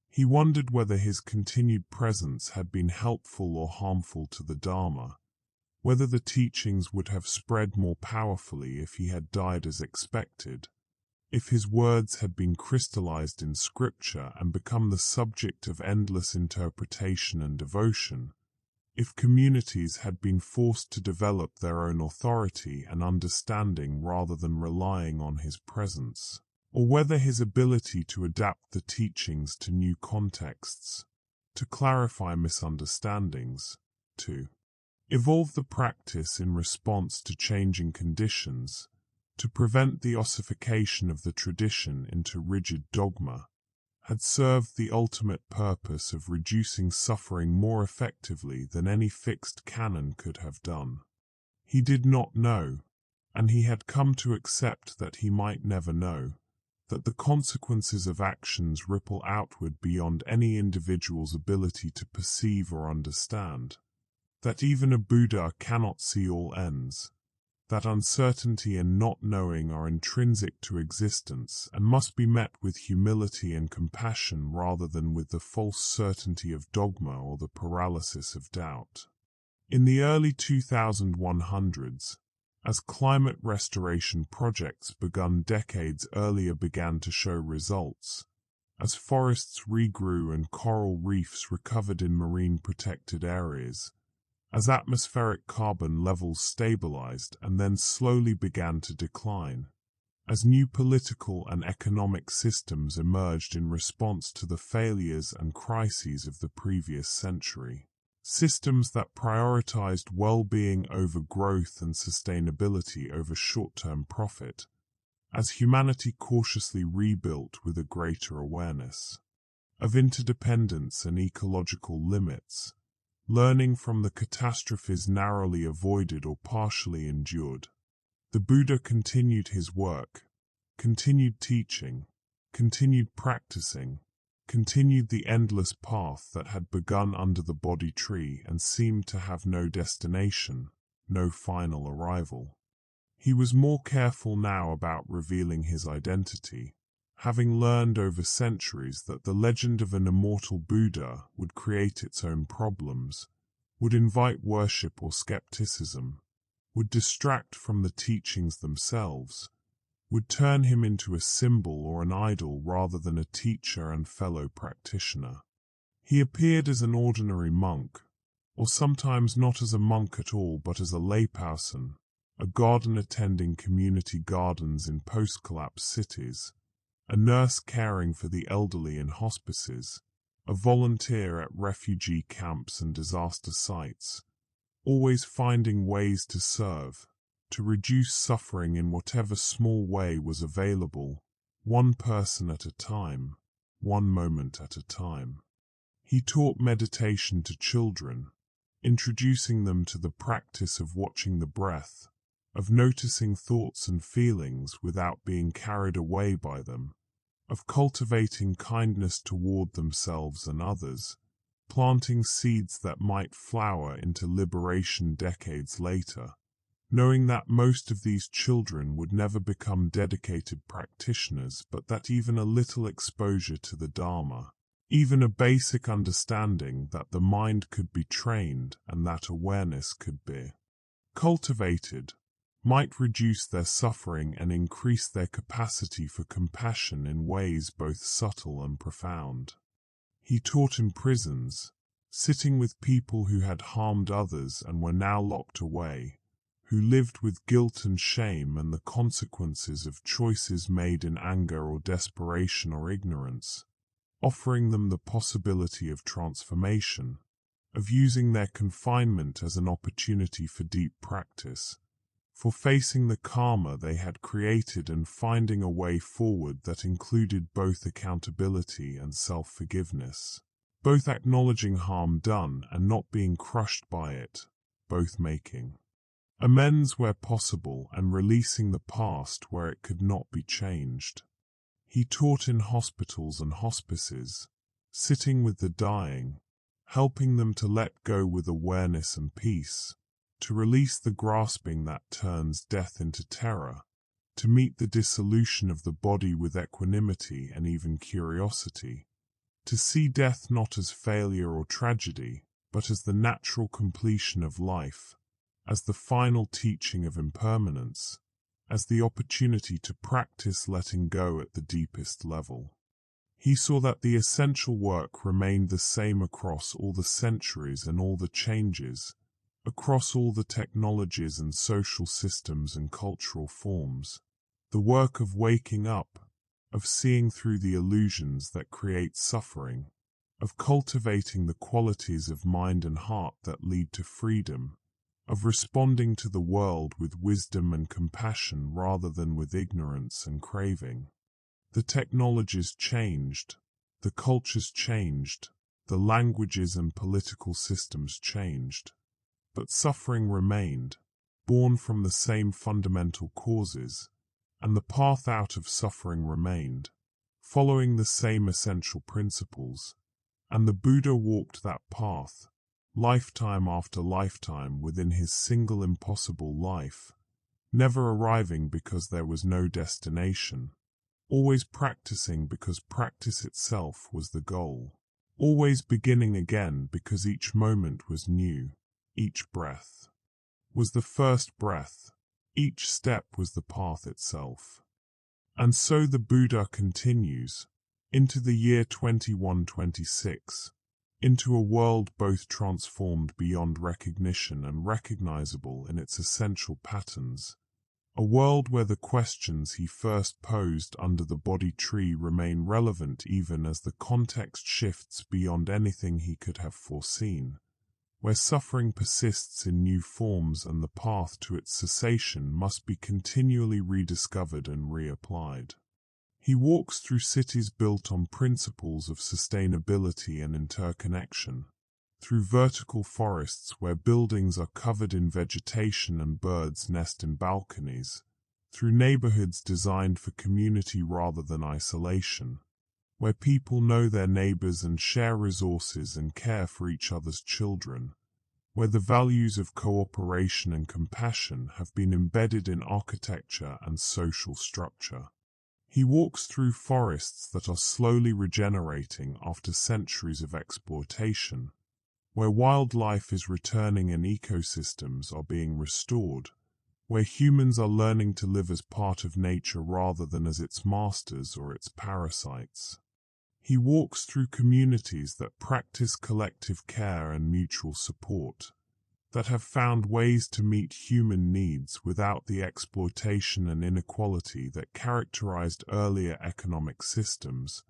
He wondered whether his continued presence had been helpful or harmful to the Dharma, whether the teachings would have spread more powerfully if he had died as expected, if his words had been crystallized in scripture and become the subject of endless interpretation and devotion, if communities had been forced to develop their own authority and understanding rather than relying on his presence, or whether his ability to adapt the teachings to new contexts, to clarify misunderstandings, to evolve the practice in response to changing conditions, to prevent the ossification of the tradition into rigid dogma, had served the ultimate purpose of reducing suffering more effectively than any fixed canon could have done. He did not know, and he had come to accept that he might never know, that the consequences of actions ripple outward beyond any individual's ability to perceive or understand, that even a Buddha cannot see all ends, that uncertainty and not knowing are intrinsic to existence and must be met with humility and compassion rather than with the false certainty of dogma or the paralysis of doubt. In the early 2100s, as climate restoration projects begun decades earlier began to show results, as forests regrew and coral reefs recovered in marine protected areas, as atmospheric carbon levels stabilized and then slowly began to decline, as new political and economic systems emerged in response to the failures and crises of the previous century, systems that prioritized well-being over growth and sustainability over short-term profit, as humanity cautiously rebuilt with a greater awareness of interdependence and ecological limits, learning from the catastrophes narrowly avoided or partially endured, the Buddha continued his work, continued teaching, continued practicing, continued the endless path that had begun under the Bodhi tree and seemed to have no destination, no final arrival. He was more careful now about revealing his identity, having learned over centuries that the legend of an immortal Buddha would create its own problems, would invite worship or skepticism, would distract from the teachings themselves, would turn him into a symbol or an idol rather than a teacher and fellow practitioner. He appeared as an ordinary monk, or sometimes not as a monk at all but as a layperson, a garden attending community gardens in post-collapse cities, a nurse caring for the elderly in hospices, a volunteer at refugee camps and disaster sites, always finding ways to serve, to reduce suffering in whatever small way was available, one person at a time, one moment at a time. He taught meditation to children, introducing them to the practice of watching the breath, of noticing thoughts and feelings without being carried away by them, of cultivating kindness toward themselves and others, planting seeds that might flower into liberation decades later, knowing that most of these children would never become dedicated practitioners, but that even a little exposure to the Dharma, even a basic understanding that the mind could be trained and that awareness could be cultivated, might reduce their suffering and increase their capacity for compassion in ways both subtle and profound. He taught in prisons, sitting with people who had harmed others and were now locked away, who lived with guilt and shame and the consequences of choices made in anger or desperation or ignorance, offering them the possibility of transformation, of using their confinement as an opportunity for deep practice, for facing the karma they had created and finding a way forward that included both accountability and self-forgiveness, both acknowledging harm done and not being crushed by it, both making amends where possible and releasing the past where it could not be changed. He taught in hospitals and hospices, sitting with the dying, helping them to let go with awareness and peace, to release the grasping that turns death into terror, to meet the dissolution of the body with equanimity and even curiosity, to see death not as failure or tragedy, but as the natural completion of life, as the final teaching of impermanence, as the opportunity to practice letting go at the deepest level. He saw that the essential work remained the same across all the centuries and all the changes, across all the technologies and social systems and cultural forms, the work of waking up, of seeing through the illusions that create suffering, of cultivating the qualities of mind and heart that lead to freedom, of responding to the world with wisdom and compassion rather than with ignorance and craving. The technologies changed, the cultures changed, the languages and political systems changed, but suffering remained, born from the same fundamental causes, and the path out of suffering remained, following the same essential principles, and the Buddha walked that path, lifetime after lifetime within his single impossible life, never arriving because there was no destination, always practicing because practice itself was the goal, always beginning again because each moment was new, each breath was the first breath, each step was the path itself. And so the Buddha continues, into the year 2126, into a world both transformed beyond recognition and recognizable in its essential patterns, a world where the questions he first posed under the Bodhi tree remain relevant even as the context shifts beyond anything he could have foreseen, where suffering persists in new forms and the path to its cessation must be continually rediscovered and reapplied. He walks through cities built on principles of sustainability and interconnection, through vertical forests where buildings are covered in vegetation and birds nest in balconies, through neighborhoods designed for community rather than isolation, where people know their neighbors and share resources and care for each other's children, where the values of cooperation and compassion have been embedded in architecture and social structure. He walks through forests that are slowly regenerating after centuries of exploitation, where wildlife is returning and ecosystems are being restored, where humans are learning to live as part of nature rather than as its masters or its parasites. He walks through communities that practice collective care and mutual support, that have found ways to meet human needs without the exploitation and inequality that characterized earlier economic systems,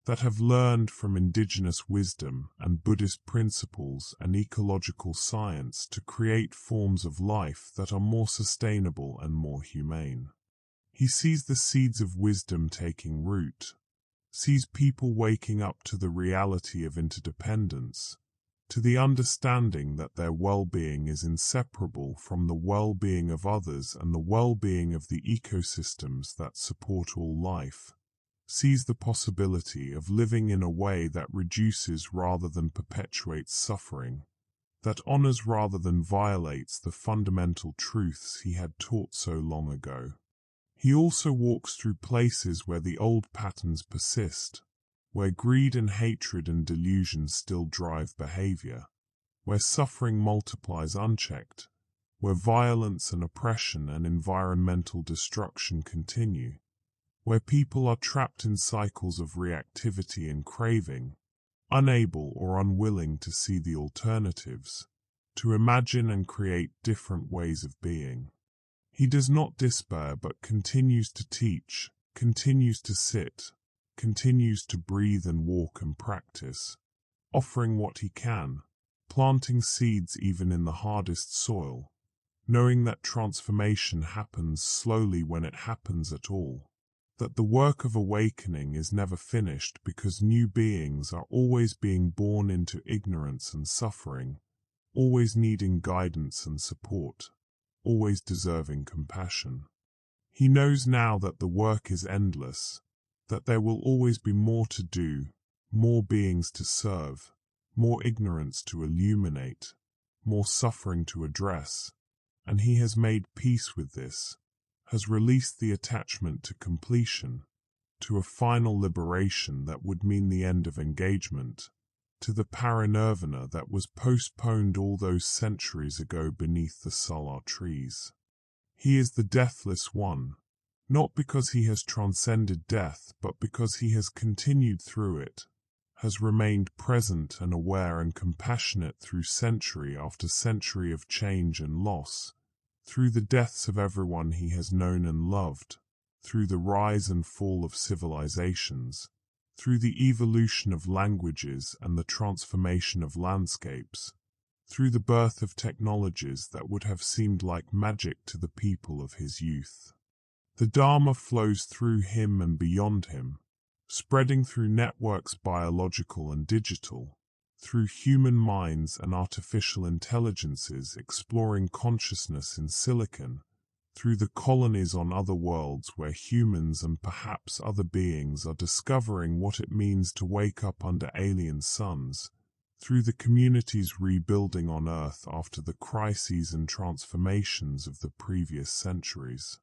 that have learned from indigenous wisdom and Buddhist principles and ecological science to create forms of life that are more sustainable and more humane. He sees the seeds of wisdom taking root, sees people waking up to the reality of interdependence, to the understanding that their well-being is inseparable from the well-being of others and the well-being of the ecosystems that support all life, sees the possibility of living in a way that reduces rather than perpetuates suffering, that honors rather than violates the fundamental truths he had taught so long ago. He also walks through places where the old patterns persist, where greed and hatred and delusion still drive behavior, where suffering multiplies unchecked, where violence and oppression and environmental destruction continue, where people are trapped in cycles of reactivity and craving, unable or unwilling to see the alternatives, to imagine and create different ways of being. He does not despair but continues to teach, continues to sit, continues to breathe and walk and practice, offering what he can, planting seeds even in the hardest soil, knowing that transformation happens slowly when it happens at all, that the work of awakening is never finished because new beings are always being born into ignorance and suffering, always needing guidance and support, always deserving compassion. He knows now that the work is endless, that there will always be more to do, more beings to serve, more ignorance to illuminate, more suffering to address, and he has made peace with this, has released the attachment to completion, to a final liberation that would mean the end of engagement, to the Parinirvana that was postponed all those centuries ago beneath the sala trees. He is the deathless one, not because he has transcended death, but because he has continued through it, has remained present and aware and compassionate through century after century of change and loss, through the deaths of everyone he has known and loved, through the rise and fall of civilizations, through the evolution of languages and the transformation of landscapes, through the birth of technologies that would have seemed like magic to the people of his youth. The Dharma flows through him and beyond him, spreading through networks biological and digital, through human minds and artificial intelligences exploring consciousness in silicon, through the colonies on other worlds where humans and perhaps other beings are discovering what it means to wake up under alien suns, through the communities rebuilding on Earth after the crises and transformations of the previous centuries.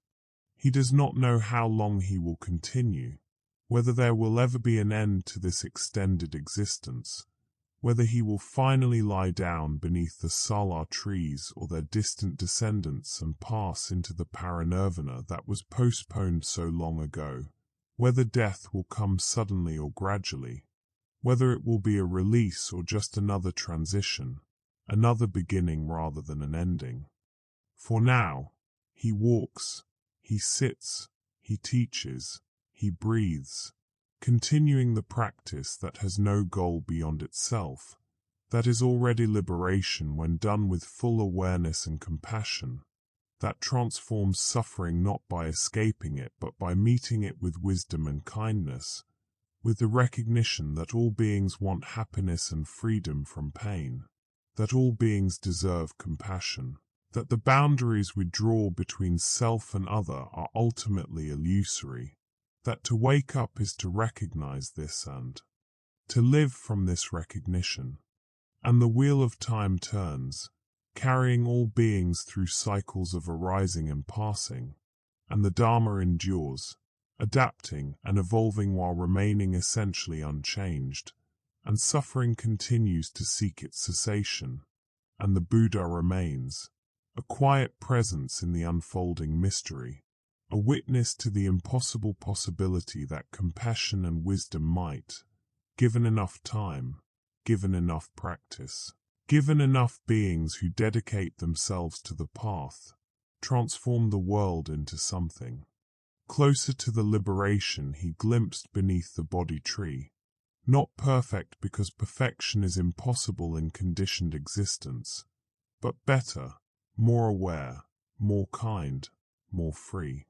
He does not know how long he will continue, whether there will ever be an end to this extended existence, whether he will finally lie down beneath the sala trees or their distant descendants and pass into the Parinirvana that was postponed so long ago, whether death will come suddenly or gradually, whether it will be a release or just another transition, another beginning rather than an ending. For now, he walks, he sits, he teaches, he breathes, continuing the practice that has no goal beyond itself, that is already liberation when done with full awareness and compassion, that transforms suffering not by escaping it but by meeting it with wisdom and kindness, with the recognition that all beings want happiness and freedom from pain, that all beings deserve compassion, that the boundaries we draw between self and other are ultimately illusory, that to wake up is to recognize this and to live from this recognition. And the wheel of time turns, carrying all beings through cycles of arising and passing, and the Dharma endures, adapting and evolving while remaining essentially unchanged, and suffering continues to seek its cessation, and the Buddha remains, a quiet presence in the unfolding mystery, a witness to the impossible possibility that compassion and wisdom might, given enough time, given enough practice, given enough beings who dedicate themselves to the path, transform the world into something. Closer to the liberation he glimpsed beneath the Bodhi tree, not perfect because perfection is impossible in conditioned existence, but better, more aware, more kind, more free.